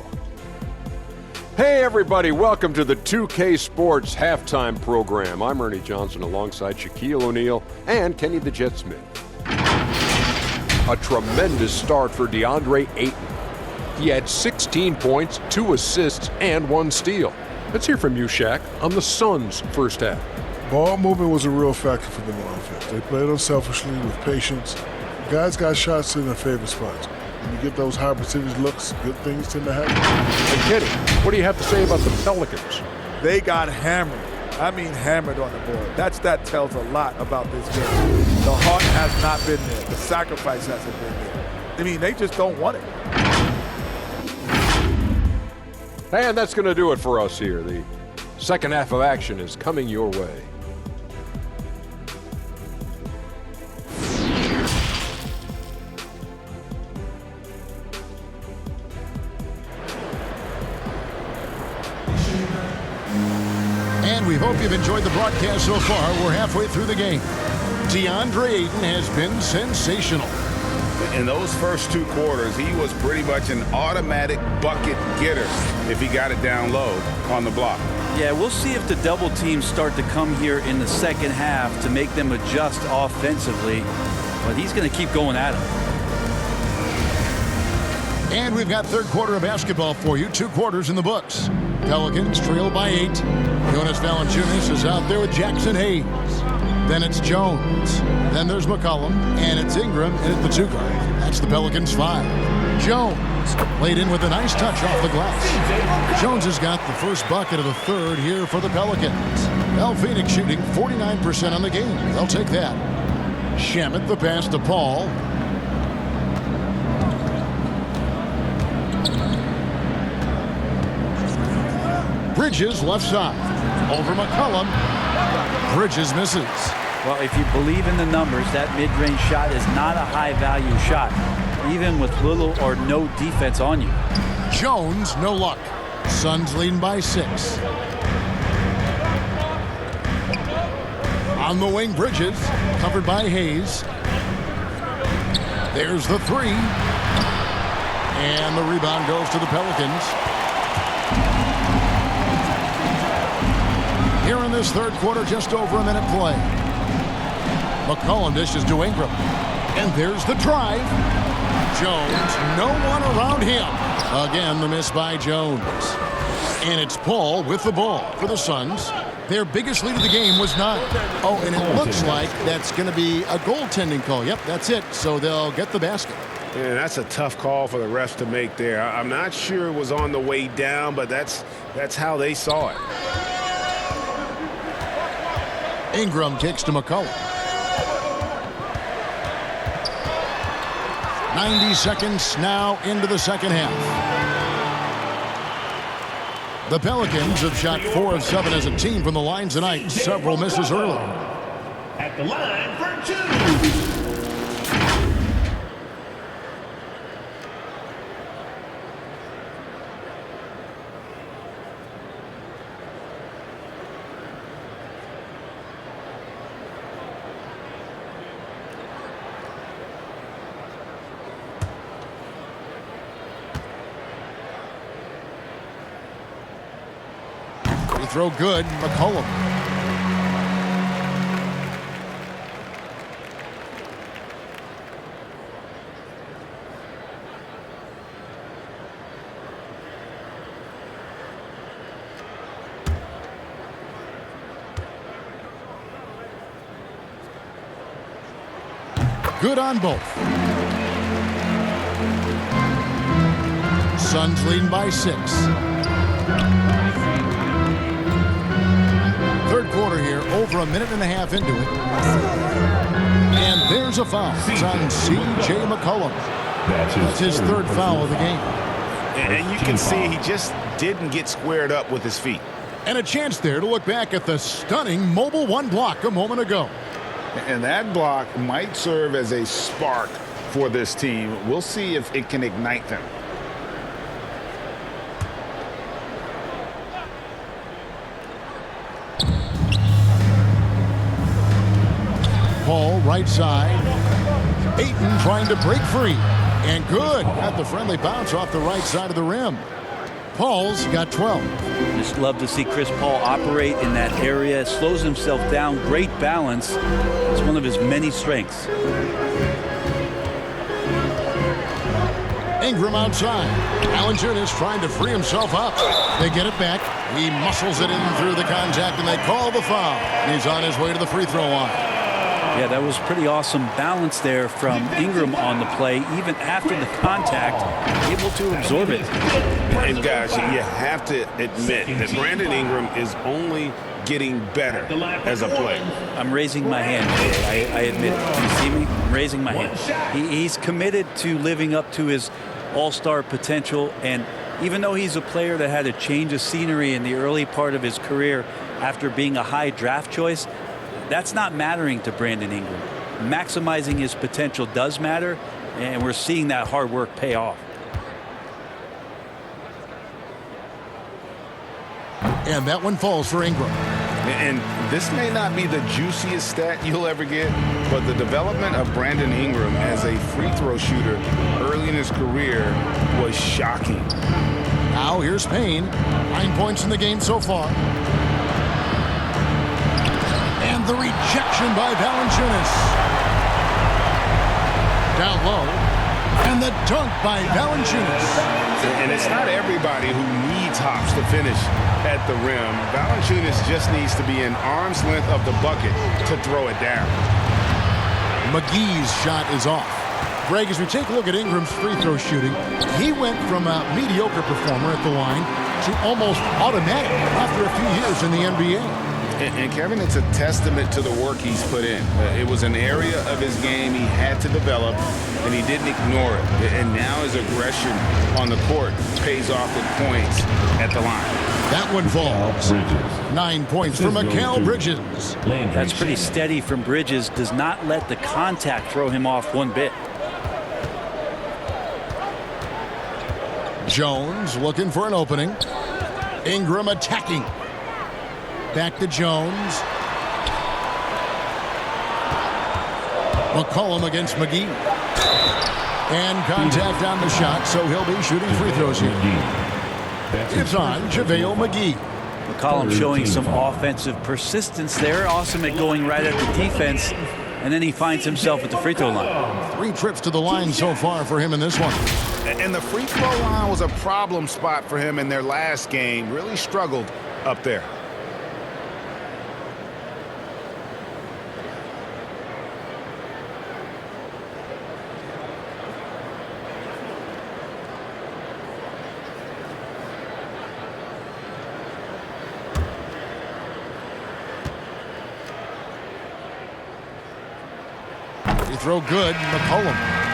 Hey everybody, welcome to the 2K Sports Halftime Program. I'm Ernie Johnson alongside Shaquille O'Neal and Kenny the Jet Smith. A tremendous start for DeAndre Ayton. He had 16 points, 2 assists, and 1 steal. Let's hear from you, Shaq, on the Suns' first half. Ball movement was a real factor for them on offense. They played unselfishly with patience. Guys got shots in their favorite spots. When you get those high percentage looks, good things tend to happen. And Kenny, what do you have to say about the Pelicans? They got hammered. I mean hammered on the board. That tells a lot about this game. The heart has not been there. The sacrifice hasn't been there. I mean, they just don't want it. And that's going to do it for us here. The second half of action is coming your way. And we hope you've enjoyed the broadcast so far. We're halfway through the game. DeAndre Ayton has been sensational. In those first 2 quarters, he was pretty much an automatic bucket getter if he got it down low on the block. Yeah, we'll see if the double teams start to come here in the second half to make them adjust offensively. But he's going to keep going at him. And we've got third quarter of basketball for you. 2 quarters in the books. Pelicans trail by 8. Jonas Valanciunas is out there with Jackson Hayes. Then it's Jones. Then there's McCollum. And it's Ingram in at the 2 guard. That's the Pelicans 5. Jones laid in with a nice touch off the glass. Jones has got the first bucket of the third here for the Pelicans. Well, Phoenix shooting 49% on the game. They'll take that. Shamet the pass to Paul. Bridges left side. Over McCollum. Bridges misses. Well, if you believe in the numbers, that mid-range shot is not a high-value shot, even with little or no defense on you. Jones, no luck. Suns leading by 6. On the wing, Bridges, covered by Hayes. There's the 3. And the rebound goes to the Pelicans. Here in this third quarter, just over a minute play. McCollum dishes to Ingram. And there's the drive. Jones, no one around him. Again, the miss by Jones. And it's Paul with the ball for the Suns. Their biggest lead of the game was 9. Oh, and it looks like that's going to be a goaltending call. Yep, that's it. So they'll get the basket. And that's a tough call for the refs to make there. I'm not sure it was on the way down, but that's how they saw it. Ingram kicks to McCollum. 90 seconds now into the second half. The Pelicans have shot 4 of 7 as a team from the line tonight. Several misses early. At the line for 2. throw good. McCollum. Good on both. Suns leading by 6. Third quarter here, over a minute and a half into it. And there's a foul. It's on c.j. McCollum. That's his third foul of the game. And you can see he just didn't get squared up with his feet. And a chance there to look back at the stunning mobile 1 block a moment ago. And that block might serve as a spark for this team. We'll see if it can ignite them. Paul, right side. Ayton trying to break free. And good. Got the friendly bounce off the right side of the rim. Paul's got 12. Just love to see Chris Paul operate in that area. Slows himself down. Great balance. It's one of his many strengths. Ingram outside. Valanciunas trying to free himself up. They get it back. He muscles it in through the contact, and they call the foul. He's on his way to the free throw line. Yeah, that was pretty awesome balance there from Ingram on the play. Even after the contact, able to absorb it. And guys, you have to admit that Brandon Ingram is only getting better as a player. I'm raising my hand. I admit it. You see me? I'm raising my hand. He's committed to living up to his all-star potential, and even though he's a player that had a change of scenery in the early part of his career after being a high draft choice, that's not mattering to Brandon Ingram. Maximizing his potential does matter, and we're seeing that hard work pay off. And that one falls for Ingram. And this may not be the juiciest stat you'll ever get, but the development of Brandon Ingram as a free throw shooter early in his career was shocking. Now here's Payne. 9 points in the game so far. And the rejection by Valanciunas. Down low. And the dunk by Valanciunas. And it's not everybody who needs hops to finish at the rim. Valanciunas just needs to be an arm's length of the bucket to throw it down. McGee's shot is off. Greg, as we take a look at Ingram's free throw shooting, he went from a mediocre performer at the line to almost automatic after a few years in the NBA. And Kevin, it's a testament to the work he's put in. It was an area of his game he had to develop, and he didn't ignore it. And now his aggression on the court pays off with points at the line. That one falls. 9 points for Mikal Bridges. That's pretty steady from Bridges. Does not let the contact throw him off one bit. Jones looking for an opening. Ingram attacking. Back to Jones. McCollum against McGee. And contact on the shot, so he'll be shooting free throws here. It's on JaVale McGee. McCollum showing some offensive persistence there. Awesome at going right at the defense. And then he finds himself at the free throw line. 3 trips to the line so far for him in this one. And the free throw line was a problem spot for him in their last game. Really struggled up there. Throw good, McCollum.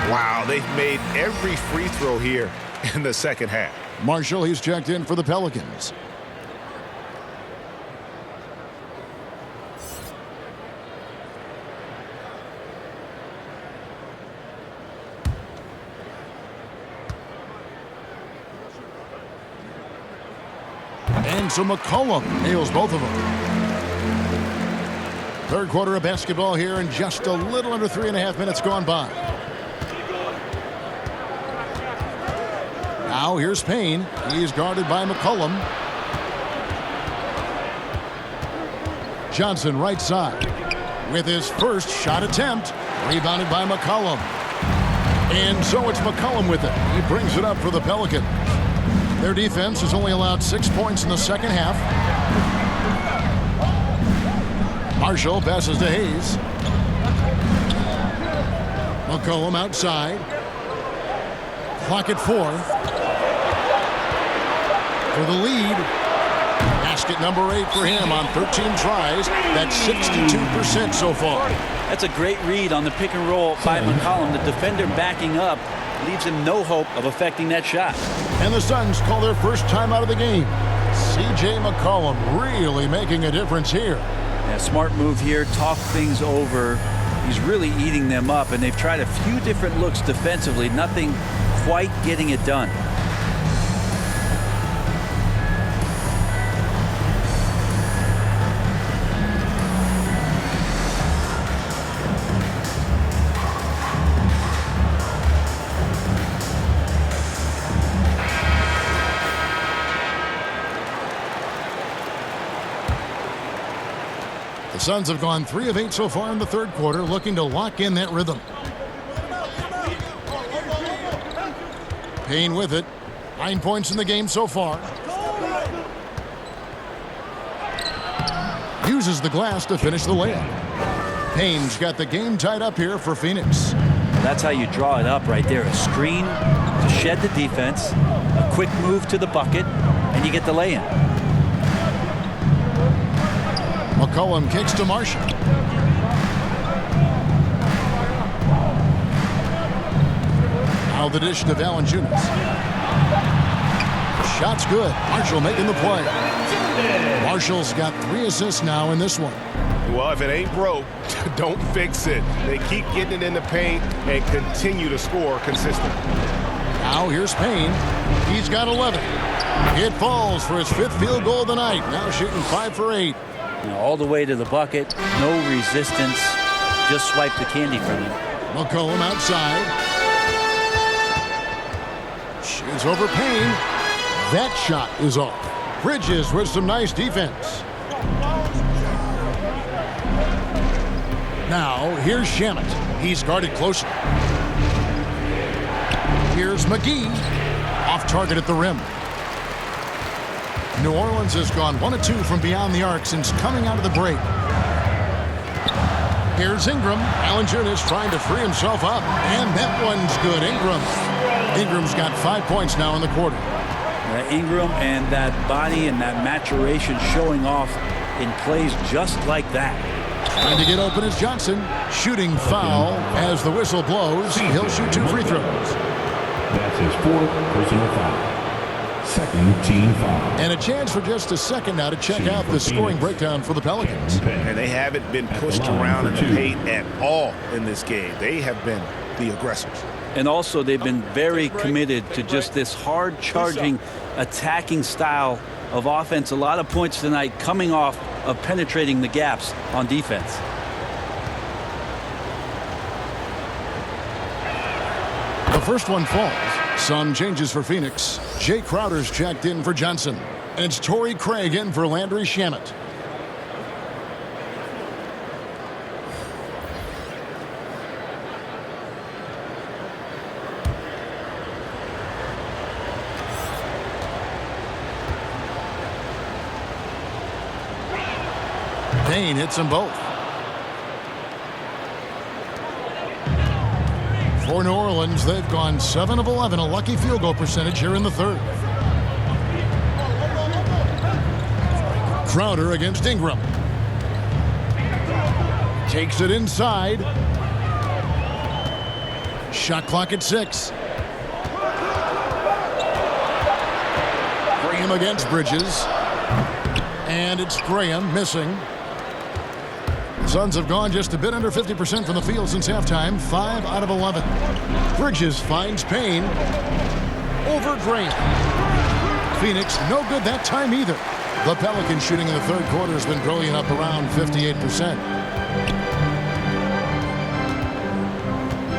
Wow, they've made every free throw here in the second half. Marshall, he's checked in for the Pelicans. And so McCollum nails both of them. Third quarter of basketball here, and just a little under 3.5 minutes gone by. Now here's Payne. He's guarded by McCollum. Johnson right side with his first shot attempt. Rebounded by McCollum. And so it's McCollum with it. He brings it up for the Pelicans. Their defense has only allowed 6 points in the second half. Marshall passes to Hayes. McCollum outside. Clock at 4. For the lead. Basket number 8 for him on 13 tries. That's 62% so far. That's a great read on the pick and roll by McCollum. The defender backing up leaves him no hope of affecting that shot. And the Suns call their first time out of the game. c.j. McCollum really making a difference here. Yeah, smart move here. Talk things over. He's really eating them up, and they've tried a few different looks defensively. Nothing quite getting it done. The Suns have gone 3 of 8 so far in the third quarter, looking to lock in that rhythm. Payne with it. 9 points in the game so far. Uses the glass to finish the layup. Payne's got the game tied up here for Phoenix. That's how you draw it up right there. A screen to shed the defense, a quick move to the bucket, and you get the lay-in. McCollum kicks to Marshall. Now the dish to Valanciunas. Shot's good. Marshall making the play. Marshall's got 3 assists now in this one. Well, if it ain't broke, don't fix it. They keep getting it in the paint and continue to score consistently. Now here's Payne. He's got 11. It falls for his 5th field goal of the night. Now shooting 5 for 8. All the way to the bucket, no resistance, just swipe the candy from him. McCollum outside. Shoots over Payne. That shot is off. Bridges with some nice defense. Now here's Shamet. He's guarded closely. Here's McGee. Off target at the rim. New Orleans has gone 1 of 2 from beyond the arc since coming out of the break. Here's Ingram. Valanciunas trying to free himself up. And that one's good. Ingram's got 5 points now in the quarter. Ingram and that body and that maturation showing off in plays just like that. Trying to get open is Johnson. Shooting foul as the whistle blows. He'll shoot 2 free throws. That's his 4th personal foul. Second team foul. And a chance for just a second now to check out the scoring breakdown for the Pelicans. And they haven't been pushed around in the paint at all in this game. They have been the aggressors. And also they've been very committed to just this hard charging, attacking style of offense. A lot of points tonight coming off of penetrating the gaps on defense. The first one falls. Some changes for Phoenix. Jay Crowder's checked in for Johnson. And it's Torrey Craig in for Landry Shamet. Payne hits them both. For New Orleans, they've gone 7 of 11, a lucky field goal percentage here in the third. Crowder against Ingram. Takes it inside. Shot clock at 6. Graham against Bridges. And it's Graham missing. The Suns have gone just a bit under 50% from the field since halftime. 5 out of 11. Bridges finds Payne. Over Graham. Phoenix, no good that time either. The Pelicans shooting in the third quarter has been brilliant, up around 58%.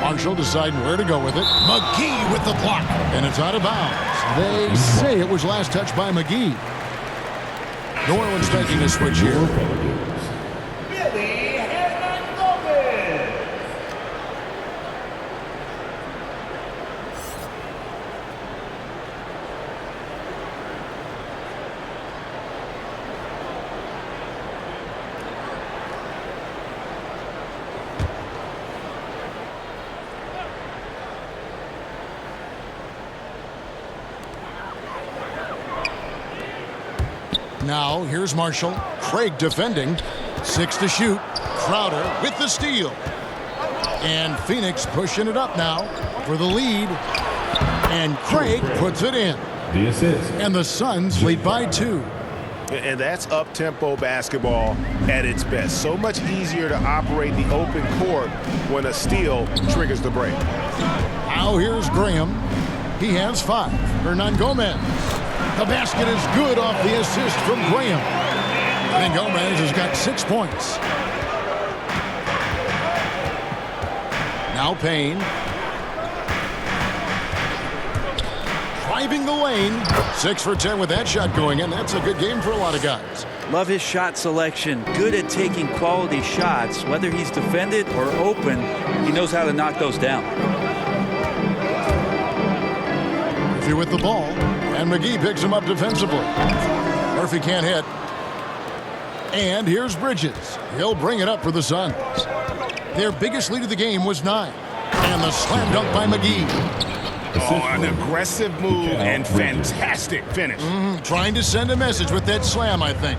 Marshall deciding where to go with it. McGee with the block. And it's out of bounds. They say it was last touched by McGee. New Orleans making a switch here. Now, here's Marshall. Craig defending. 6 to shoot. Crowder with the steal. And Phoenix pushing it up now for the lead. And Craig puts it in. The assist. And the Suns lead by 2. And that's up-tempo basketball at its best. So much easier to operate the open court when a steal triggers the break. Now here's Graham. He has 5. Hernangomez. The basket is good off the assist from Graham. Hernangomez has got 6 points. Now Payne. Driving the lane. 6 for 10 with that shot going in. That's a good game for a lot of guys. Love his shot selection. Good at taking quality shots. Whether he's defended or open, he knows how to knock those down. Murphy with the ball. And McGee picks him up defensively. Murphy can't hit. And here's Bridges. He'll bring it up for the Suns. Their biggest lead of the game was 9. And the slam dunk by McGee. Oh, an aggressive move and fantastic finish. Trying to send a message with that slam, I think.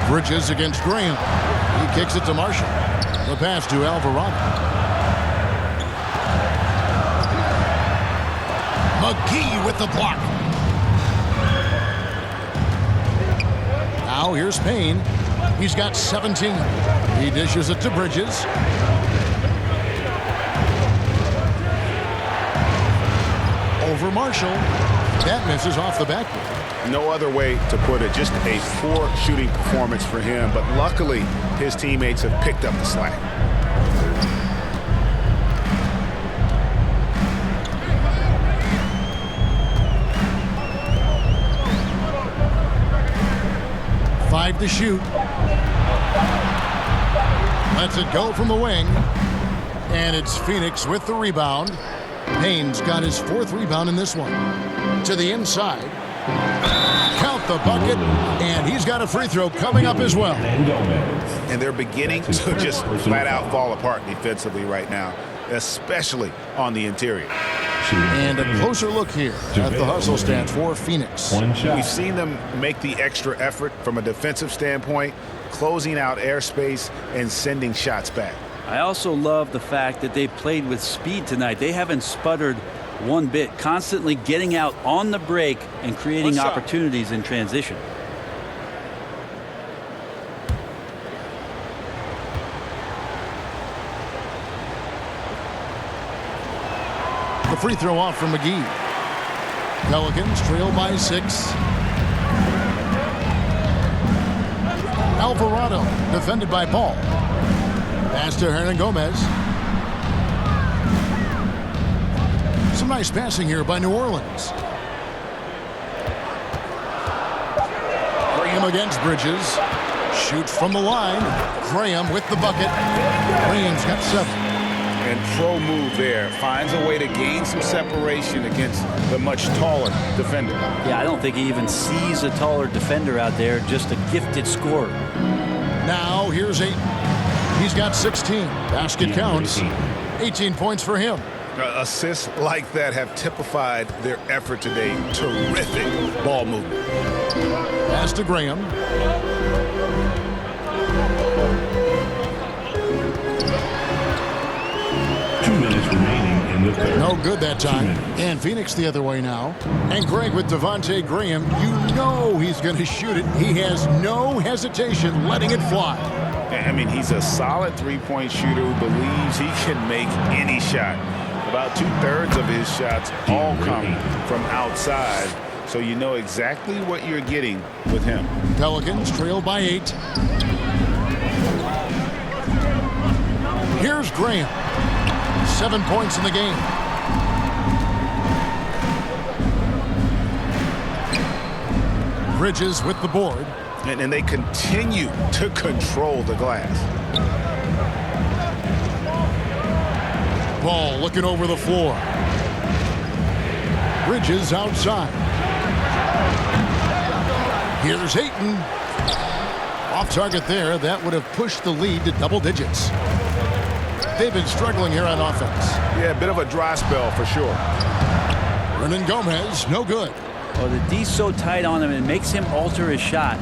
Bridges against Graham. He kicks it to Marshall. The pass to Alvarado. McGee with the block. Now here's Payne. He's got 17. He dishes it to Bridges. Over Marshall. That misses off the backboard. No other way to put it. Just a poor shooting performance for him. But luckily, his teammates have picked up the slack. Five to shoot. Lets it go from the wing. And it's Phoenix with the rebound. Payne's got his 4th rebound in this one. To the inside. Count the bucket. And he's got a free throw coming up as well. And they're beginning to just flat out fall apart defensively right now, especially on the interior. And a closer look here at the hustle stats for Phoenix. We've seen them make the extra effort from a defensive standpoint, closing out airspace and sending shots back. I also love the fact that they played with speed tonight. They haven't sputtered one bit, constantly getting out on the break and creating opportunities in transition. The free throw off from McGee. Pelicans trail by 6. Alvarado defended by Paul. Pass to Hernangomez. Some nice passing here by New Orleans. Graham against Bridges. Shoots from the line. Graham with the bucket. Graham's got 7. And pro move there. Finds a way to gain some separation against the much taller defender. Yeah, I don't think he even sees a taller defender out there, just a gifted scorer. Now here's 8. He's got 16. Basket counts. 18 points for him. Assists like that have typified their effort today. Terrific ball movement. Pass to Graham. No good that time. And Phoenix the other way now. And Greg with Devontae Graham. You know he's going to shoot it. He has no hesitation letting it fly. I mean, he's a solid three-point shooter who believes he can make any shot. About 2/3 of his shots all come from outside. So you know exactly what you're getting with him. Pelicans trail by 8. Here's Graham. 7 points in the game. Bridges with the board. And they continue to control the glass. Ball looking over the floor. Bridges outside. Here's Ayton. Off target there. That would have pushed the lead to double digits. They've been struggling here on offense. Yeah, a bit of a dry spell for sure. Hernan Gomez, no good. Well, the D's so tight on him, it makes him alter his shot.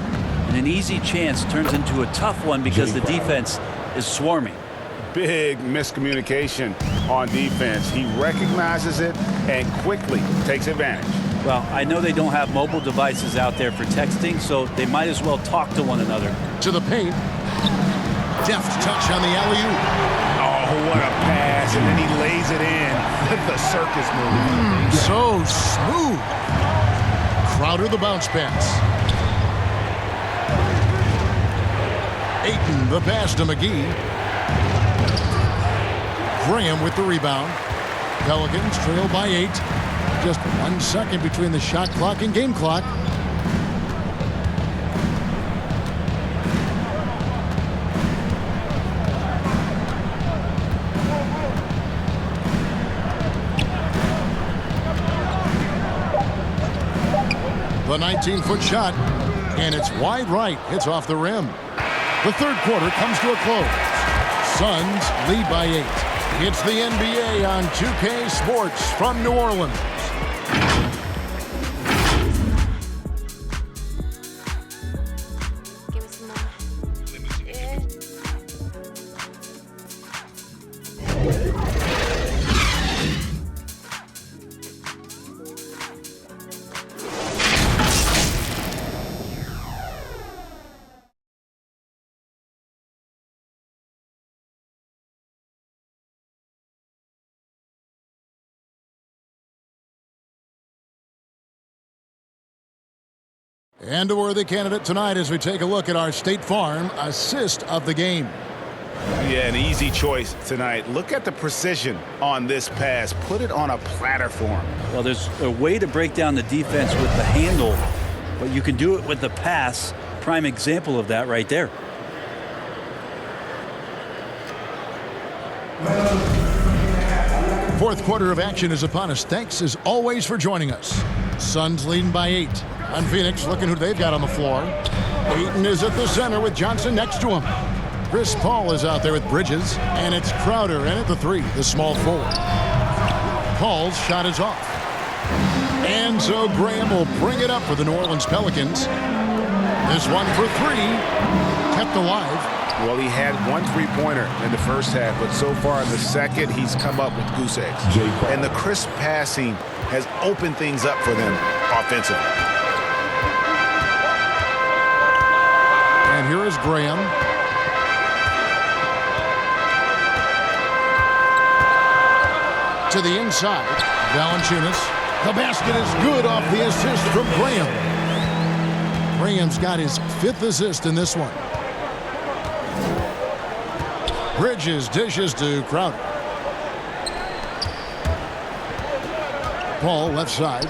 And an easy chance turns into a tough one because the defense is swarming. Big miscommunication on defense. He recognizes it and quickly takes advantage. Well, I know they don't have mobile devices out there for texting, so they might as well talk to one another. To the paint. Deft touch on the alley-oop. Oh, what a pass, and then he lays it in. The circus move. So smooth. Crowder the bounce pass. Ayton the pass to McGee. Graham with the rebound. Pelicans trail by 8. Just 1 second between the shot clock and game clock. The 19-foot shot, and it's wide right. It's off the rim. The third quarter comes to a close. Suns lead by 8. It's the NBA on 2K Sports from New Orleans. And a worthy candidate tonight as we take a look at our State Farm assist of the game. Yeah, an easy choice tonight. Look at the precision on this pass. Put it on a platter for him. Well, there's a way to break down the defense with the handle, but you can do it with the pass. Prime example of that right there. Fourth quarter of action is upon us. Thanks as always for joining us. Suns leading by 8. On Phoenix, looking who they've got on the floor. Ayton is at the center with Johnson next to him. Chris Paul is out there with Bridges, and it's Crowder in at the 3, the small forward. Paul's shot is off. And so Graham will bring it up for the New Orleans Pelicans. This one for 3, kept alive. Well, he had 1 3-pointer in the first half, but so far in the second, he's come up with goose eggs. And the crisp passing has opened things up for them offensively. And here is Graham. To the inside, Valanciunas. The basket is good off the assist from Graham. Graham's got his 5th assist in this one. Bridges dishes to Crowder. Paul left side.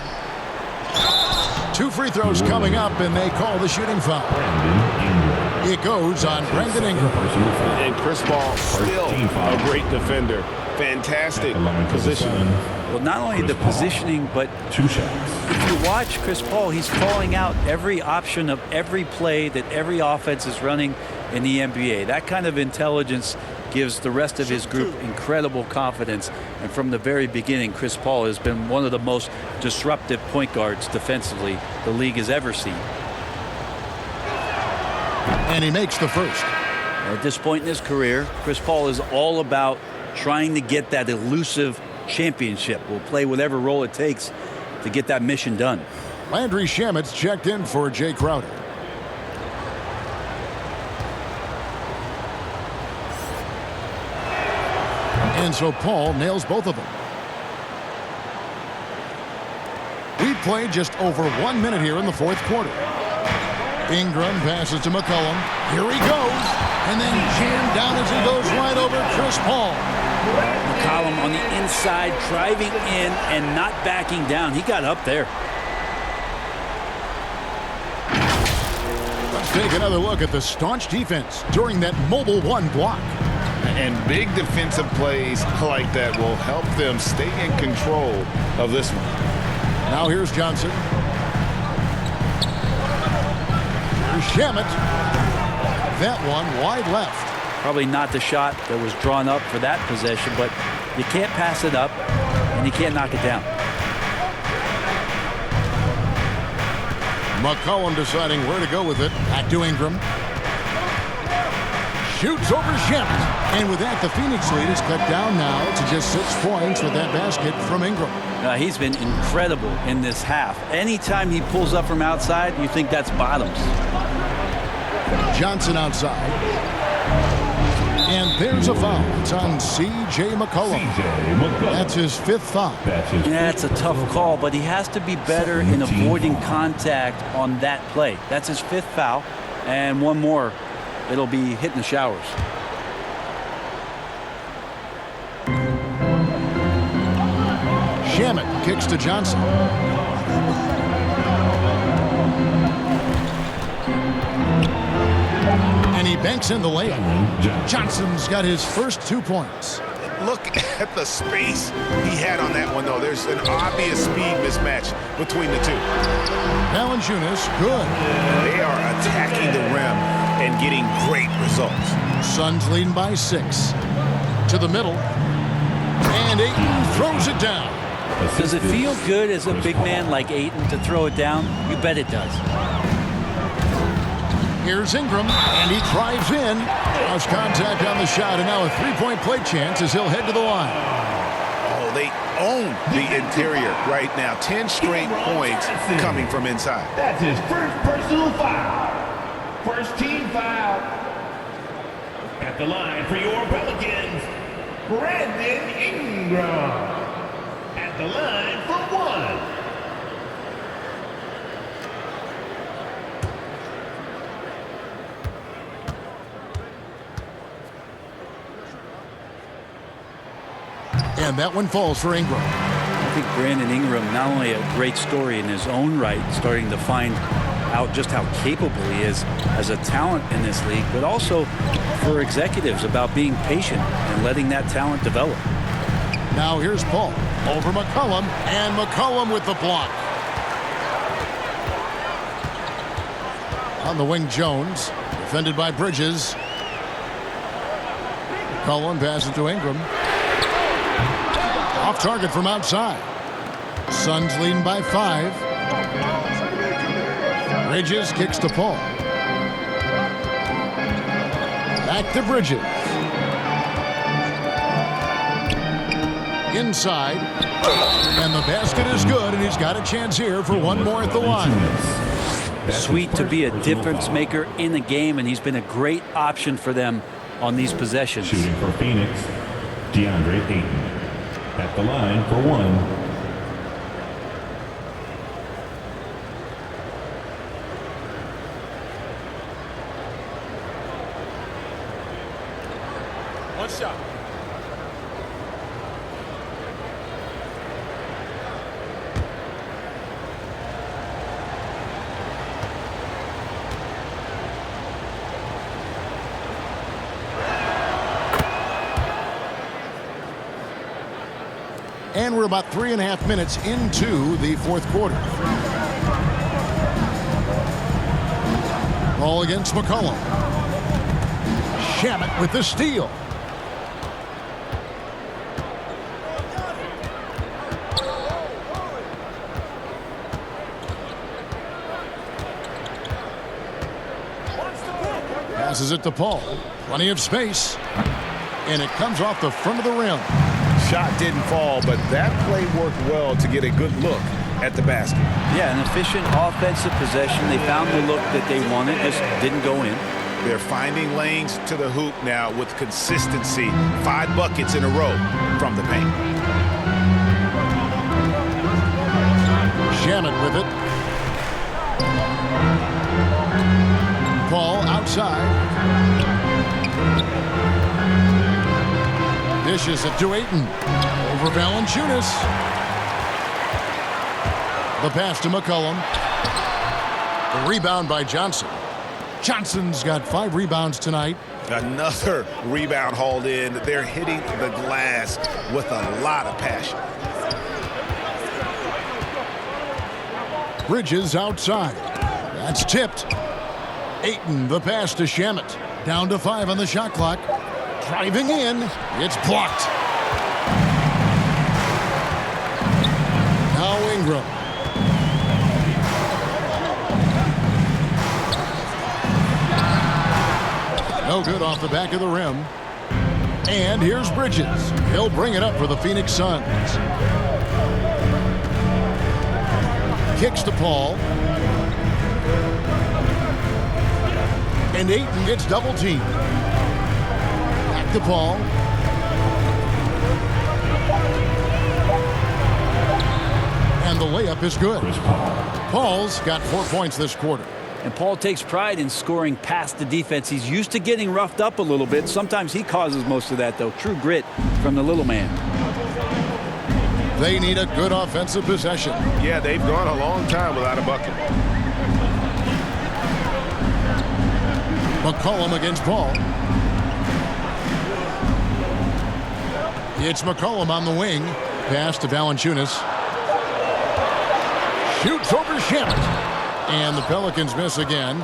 2 free throws coming up, and they call the shooting foul. It goes on Brandon Ingram. And Chris Paul still a great defender. Fantastic positioning. Well, not only the positioning, but 2 shots. If you watch Chris Paul, he's calling out every option of every play that every offense is running in the NBA. That kind of intelligence gives the rest of his group incredible confidence. And from the very beginning, Chris Paul has been one of the most disruptive point guards defensively the league has ever seen. And he makes the first. At this point in his career, Chris Paul is all about trying to get that elusive championship. Will play whatever role it takes to get that mission done. Landry Shamet's checked in for Jay Crowder. And so Paul nails both of them. We played just over 1 minute here in the fourth quarter. Ingram passes to McCollum. Here he goes. And then jammed down as he goes right over Chris Paul. McCollum on the inside, driving in and not backing down. He got up there. Let's take another look at the staunch defense during that mobile 1 block. And big defensive plays like that will help them stay in control of this one. Now here's Johnson. Here's Shamet. That one wide left. Probably not the shot that was drawn up for that possession, but you can't pass it up and you can't knock it down. McCollum deciding where to go with it. Back to Ingram. Shoots over Shamet. And with that, the Phoenix lead is cut down now to just 6 points with that basket from Ingram. He's been incredible in this half. Anytime he pulls up from outside, you think that's bottoms. Johnson outside. And there's a foul. It's on C.J. McCollum. That's his 5th foul. Yeah, it's a tough call, but he has to be better in avoiding contact on that play. That's his 5th foul. And one more, it'll be hitting the showers. Shamet kicks to Johnson. And he banks in the layup. Johnson's got his first 2 points. Look at the space he had on that one, though. There's an obvious speed mismatch between the two. Valanciunas, good. They are attacking the rim and getting great results. Suns leading by 6. To the middle. And Ayton throws it down. Does it feel good as a big man like Ayton to throw it down? You bet it does. Here's Ingram, and he drives in. Lost contact on the shot, and now a 3-point play chance as he'll head to the line. Oh, they own the interior right now. 10 straight points coming from inside. That's his first personal foul. First team foul. At the line for your Pelicans, Brandon Ingram. At the line for 1. And that one falls for Ingram. I think Brandon Ingram, not only a great story in his own right, starting to find out just how capable he is as a talent in this league, but also for executives about being patient and letting that talent develop. Now here's Paul over McCollum, and McCollum with the block. On the wing, Jones, defended by Bridges. McCollum passes to Ingram. Off target from outside. Suns leading by 5. Bridges kicks to Paul. Back to Bridges. Inside. And the basket is good, and he's got a chance here for one more at the line. Sweet to be a difference maker in the game, and he's been a great option for them on these possessions. Shooting for Phoenix, DeAndre Ayton. At the line for 1. One shot. And we're about 3.5 minutes into the 4th quarter. Ball against McCollum. Shamet with the steal. Passes it to Paul. Plenty of space. And it comes off the front of the rim. Shot didn't fall, but that play worked well to get a good look at the basket. Yeah, an efficient offensive possession. They found the look that they wanted, just didn't go in. They're finding lanes to the hoop now with consistency. 5 buckets in a row from the paint. Shamet with it. Paul outside. Dishes it to Ayton. Over Valanciunas. The pass to McCollum. The rebound by Johnson. Johnson's got 5 rebounds tonight. Another rebound hauled in. They're hitting the glass with a lot of passion. Bridges outside. That's tipped. Ayton, the pass to Shamet. Down to 5 on the shot clock. Driving in. It's blocked. Now Ingram. no good off the back of the rim. And here's Bridges. He'll bring it up for the Phoenix Suns. Kicks to Paul. And Ayton gets double teamed. Back to Paul. And the layup is good. Paul's got 4 points this quarter. And Paul takes pride in scoring past the defense. He's used to getting roughed up a little bit. Sometimes he causes most of that, though. True grit from the little man. They need a good offensive possession. Yeah, they've gone a long time without a bucket. McCollum against Paul. It's McCollum on the wing. Pass to Valanciunas. Shoots over Shamet. And the Pelicans miss again.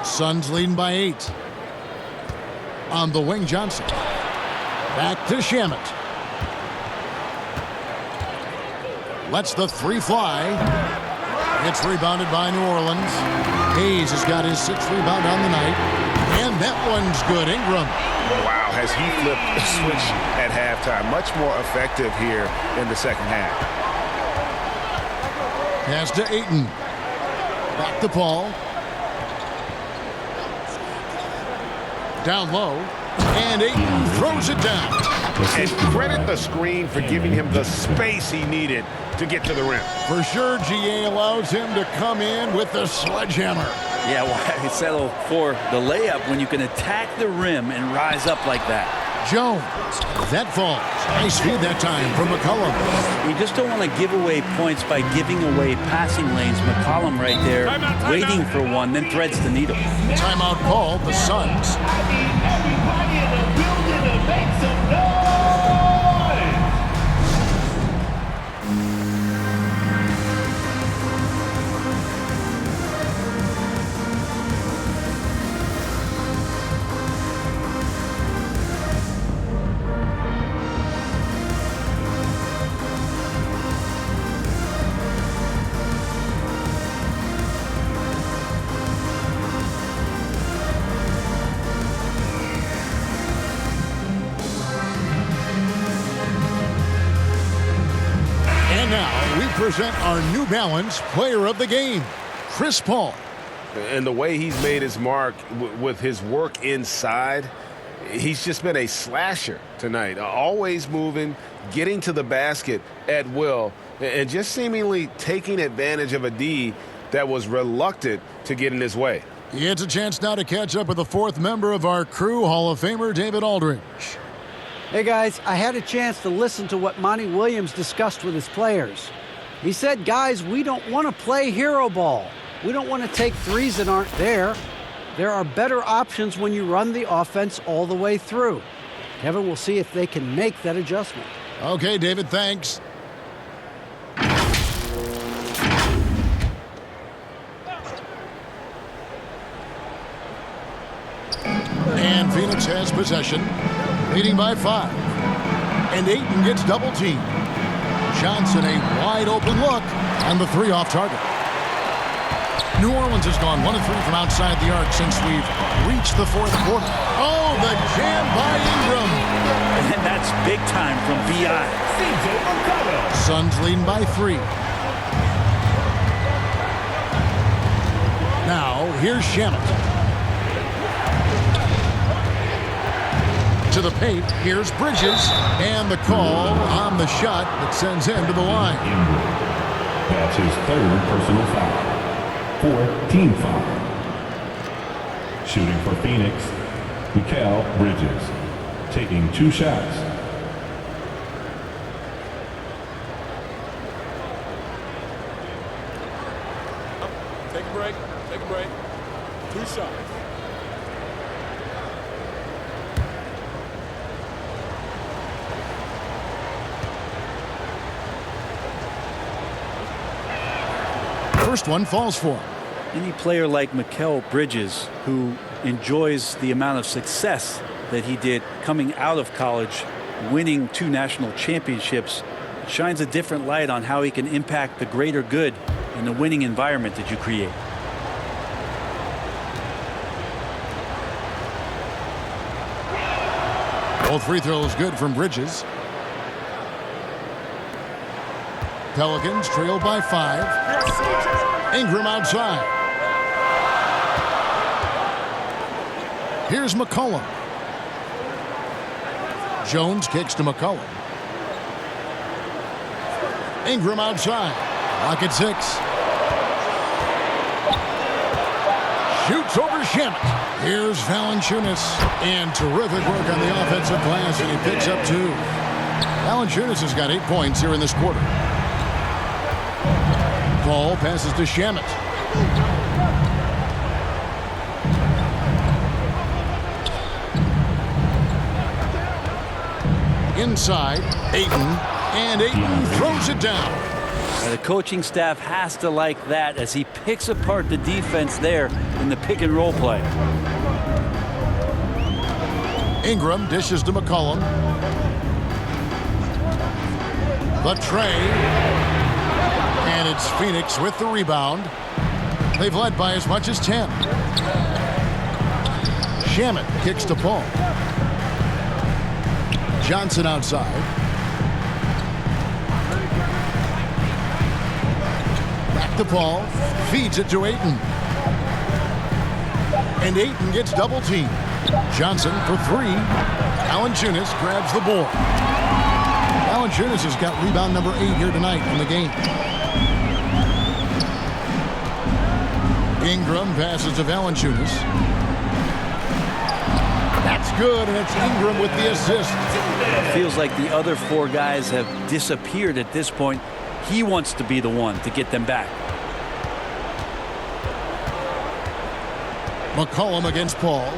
Suns leading by 8. On the wing, Johnson. Back to Shamet. Lets the three fly. It's rebounded by New Orleans. Hayes has got his 6th rebound on the night. And that one's good. Ingram. Wow, has he flipped the switch at halftime. Much more effective here in the second half. Pass to Ayton. Back to Paul. Down low. And Ayton throws it down. And credit the screen for giving him the space he needed to get to the rim. For sure, GA allows him to come in with the sledgehammer. Yeah, why settle for the layup when you can attack the rim and rise up like that? Jones. That falls. Nice feed that time from McCollum. You just don't want to give away points by giving away passing lanes. McCollum right there waiting for one, then threads the needle. Timeout called the Suns. Everybody in the building to make some noise. Present our New Balance Player of the Game, Chris Paul. And the way he's made his mark with his work inside, he's just been a slasher tonight. Always moving, getting to the basket at will, and just seemingly taking advantage of a D that was reluctant to get in his way. It's a chance now to catch up with the 4th member of our crew, Hall of Famer David Aldridge. Hey, guys, I had a chance to listen to what Monty Williams discussed with his players. He said, guys, we don't want to play hero ball. We don't want to take threes that aren't there. There are better options when you run the offense all the way through. Kevin will see if they can make that adjustment. Okay, David, thanks. And Phoenix has possession, leading by 5. And Ayton gets double teamed. Johnson, a wide open look, and the 3 off target. New Orleans has gone 1 of 3 from outside the arc since we've reached the 4th quarter. Oh, the jam by Ingram. And that's big time from B.I. c.j.McCollum. Suns leading by 3. Now, here's Shamet. To the paint, here's Bridges, and the call on the shot that sends him to the line. That's his 3rd personal foul. 4th team foul. Shooting for Phoenix, Mikal Bridges, taking 2 shots. Take a break. Take a break. 2 shots. First one falls for him. Any player like Mikal Bridges, who enjoys the amount of success that he did coming out of college, winning 2 national championships, shines a different light on how he can impact the greater good in the winning environment that you create. Both free throws good from Bridges. Pelicans trail by 5. Ingram outside. Here's McCollum. Jones kicks to McCollum. Ingram outside. Lock at 6. Shoots over Shamet. Here's Valanciunas. And terrific work on the offensive glass, and he picks up 2. Valanciunas has got 8 points here in this quarter. Ball passes to Shamet. Inside, Ayton, and Ayton throws it down. The coaching staff has to like that as he picks apart the defense there in the pick and roll play. Ingram dishes to McCollum. The tray. And it's Phoenix with the rebound. They've led by as much as 10. Shamet kicks to Paul. Johnson outside. Back to Paul. Feeds it to Ayton. And Ayton gets double teamed. Johnson for 3. Valanciunas grabs the board. Valanciunas has got rebound number 8 here tonight in the game. Ingram passes to Valanciunas. That's good, and it's Ingram with the assist. It feels like the other 4 guys have disappeared at this point. He wants to be the one to get them back. McCollum against Paul.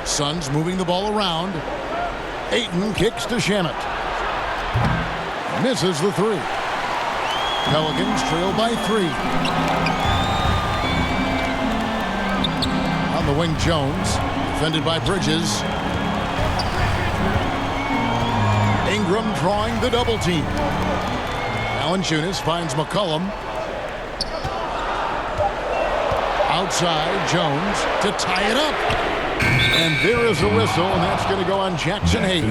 Suns moving the ball around. Ayton kicks to Shamet. Misses the 3. Pelicans trail by 3. On the wing, Jones. Defended by Bridges. Ingram drawing the double team. Valanciunas finds McCollum. Outside, Jones to tie it up. And there is a whistle, and that's going to go on Jackson Hayes.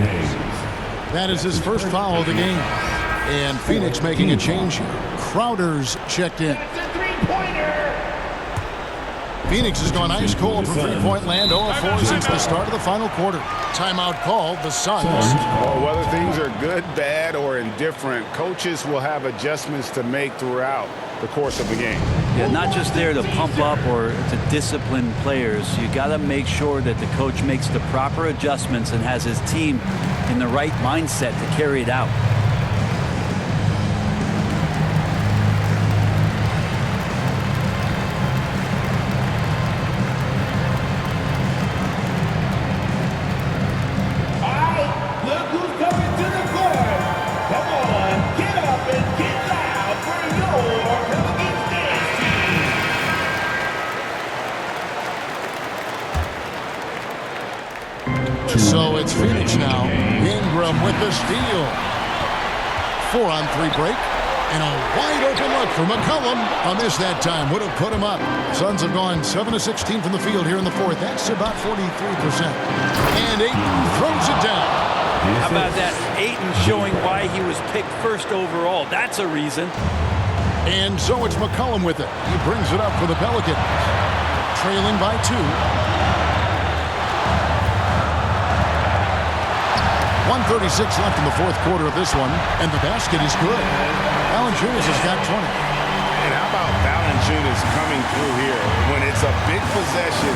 That is his first foul of the game. And Phoenix making a change here. Crowder's checked in. Phoenix has gone ice cold from three-point land, 0-4 since the start of the final quarter. Timeout called, the Suns. Well, whether things are good, bad, or indifferent, coaches will have adjustments to make throughout the course of the game. Yeah, not just there to pump up or to discipline players. You got to make sure that the coach makes the proper adjustments and has his team in the right mindset to carry it out. So it's Phoenix now. Ingram with the steal. 4-on-3 break. And a wide open look for McCollum. A miss that time. Would have put him up. Suns have gone 7-16 from the field here in the fourth. That's about 43%. And Ayton throws it down. How about that? Ayton showing why he was picked first overall. That's a reason. And so it's McCollum with it. He brings it up for the Pelicans. Trailing by 2. 1:36 left in the fourth quarter of this one, and the basket is good. Valanciunas has got 20. And how about Valanciunas coming through here? When it's a big possession,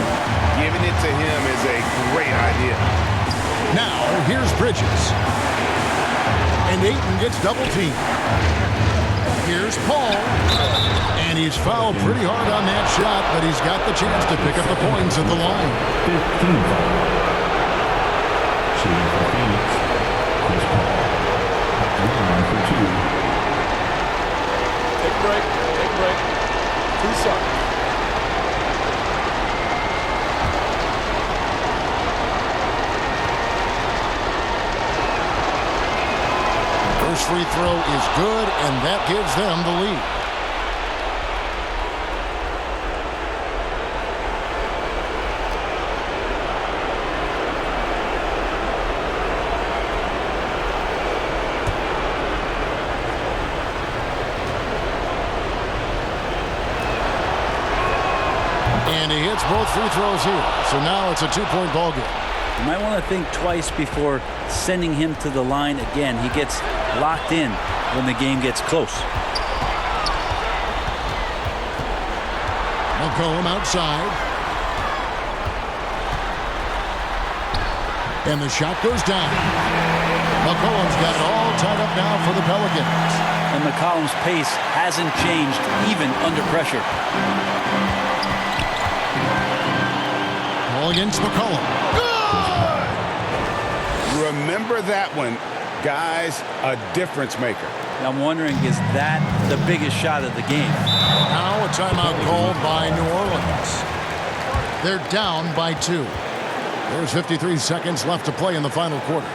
giving it to him is a great idea. Now, here's Bridges. And Ayton gets double teamed. Here's Paul. And he's fouled pretty hard on that shot, but he's got the chance to pick up the points at the line. 15 foul. Shooting for Phoenix. Chris Paul. At the line for 2. Take a break. Take a break. 2 seconds. First free throw is good, and that gives them the lead. And he hits both free throws here. So now it's a 2-point ball game. You might want to think twice before sending him to the line again. He gets locked in when the game gets close. McCollum outside. And the shot goes down. McCollum's got it all tied up now for the Pelicans. And McCollum's pace hasn't changed even under pressure. Ball against McCollum. Good! Remember that one. Guys, a difference maker. I'm wondering, is that the biggest shot of the game? Now a timeout called by New Orleans. They're down by 2. There's 53 seconds left to play in the final quarter.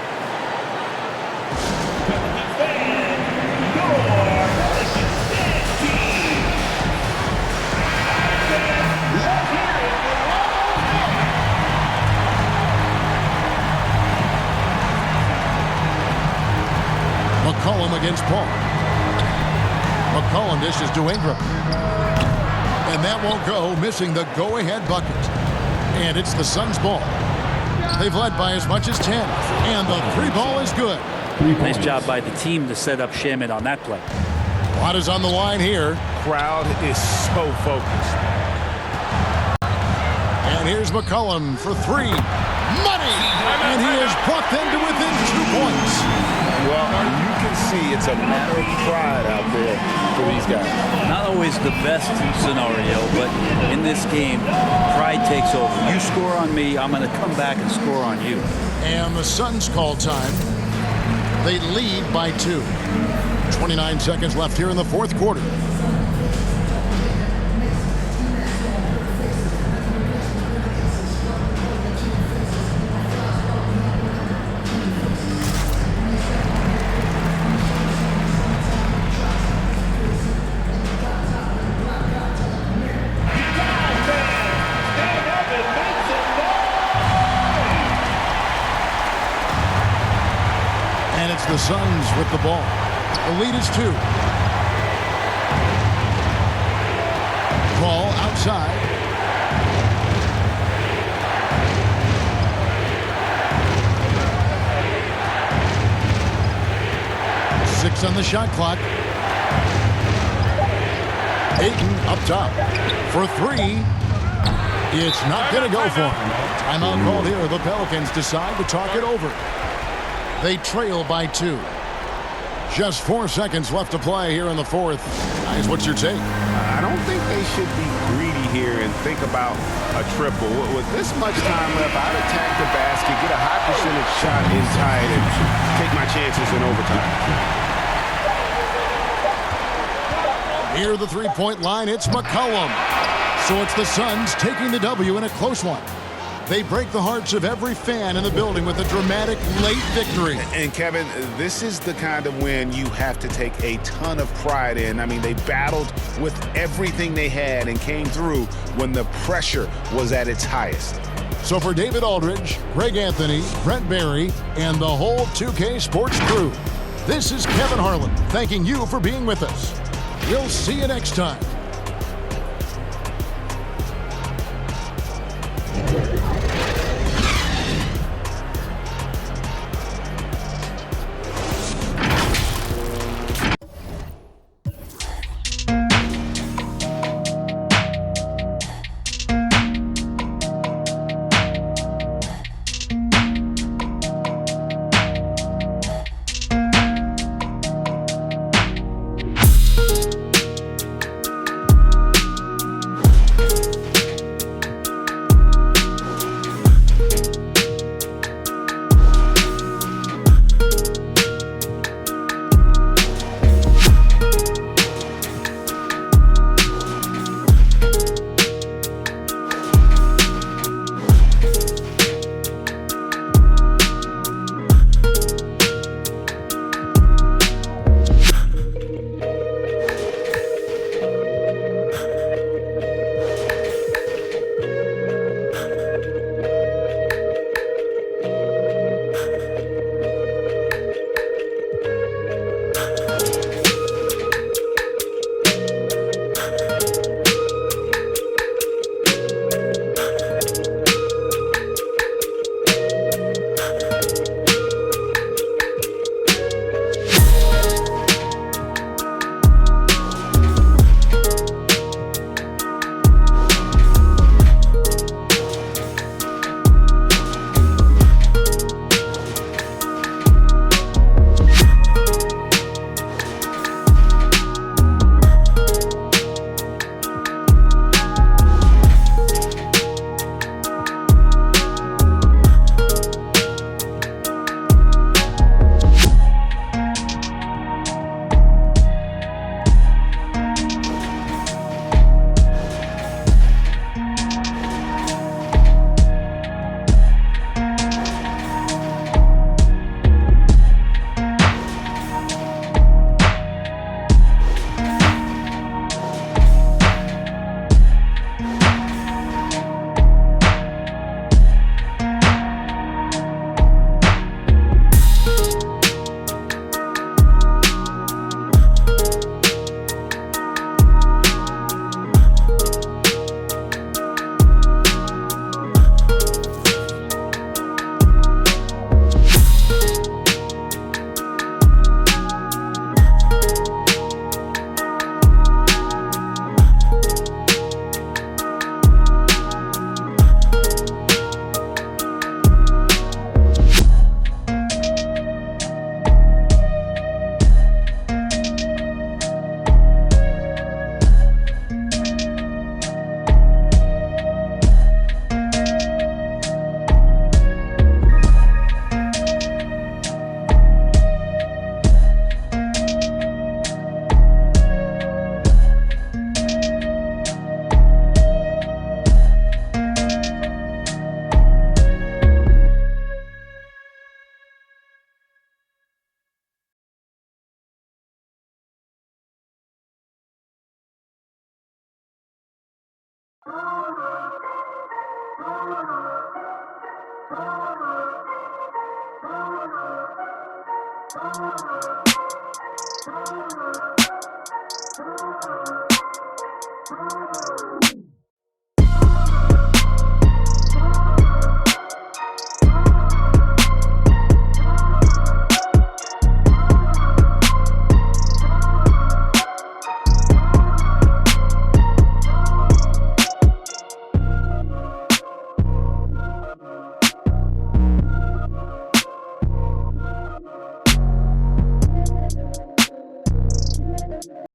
McCollum against Paul. McCollum dishes to Ingram. And that won't go, missing the go-ahead bucket. And it's the Suns' ball. They've led by as much as 10. And the 3 ball is good. Nice job by the team to set up Shamet on that play. Watt is on the line here. Crowd is so focused. And here's McCollum for 3. Money! And he has brought them to within 2 points. Well, you can see it's a matter of pride out there for these guys. Not always the best scenario, but in this game, pride takes over. You score on me, I'm going to come back and score on you. And the Suns call time. They lead by 2. 29 seconds left here in the fourth quarter. The Suns with the ball. The lead is 2. Ball outside. Six on the shot clock. Ayton up top for 3. It's not going to go for him. Timeout called here. The Pelicans decide to talk it over. They trail by 2. Just 4 seconds left to play here in the fourth. Guys, what's your take? I don't think they should be greedy here and think about a triple. With this much time left, I'd attack the basket, get a high percentage shot inside, and take my chances in overtime. Near the three-point line, it's McCollum. So it's the Suns taking the W in a close one. They break the hearts of every fan in the building with a dramatic late victory. And Kevin, this is the kind of win you have to take a ton of pride in. I mean, they battled with everything they had and came through when the pressure was at its highest. So for David Aldridge, Greg Anthony, Brent Barry, and the whole 2K Sports crew, this is Kevin Harlan thanking you for being with us. We'll see you next time.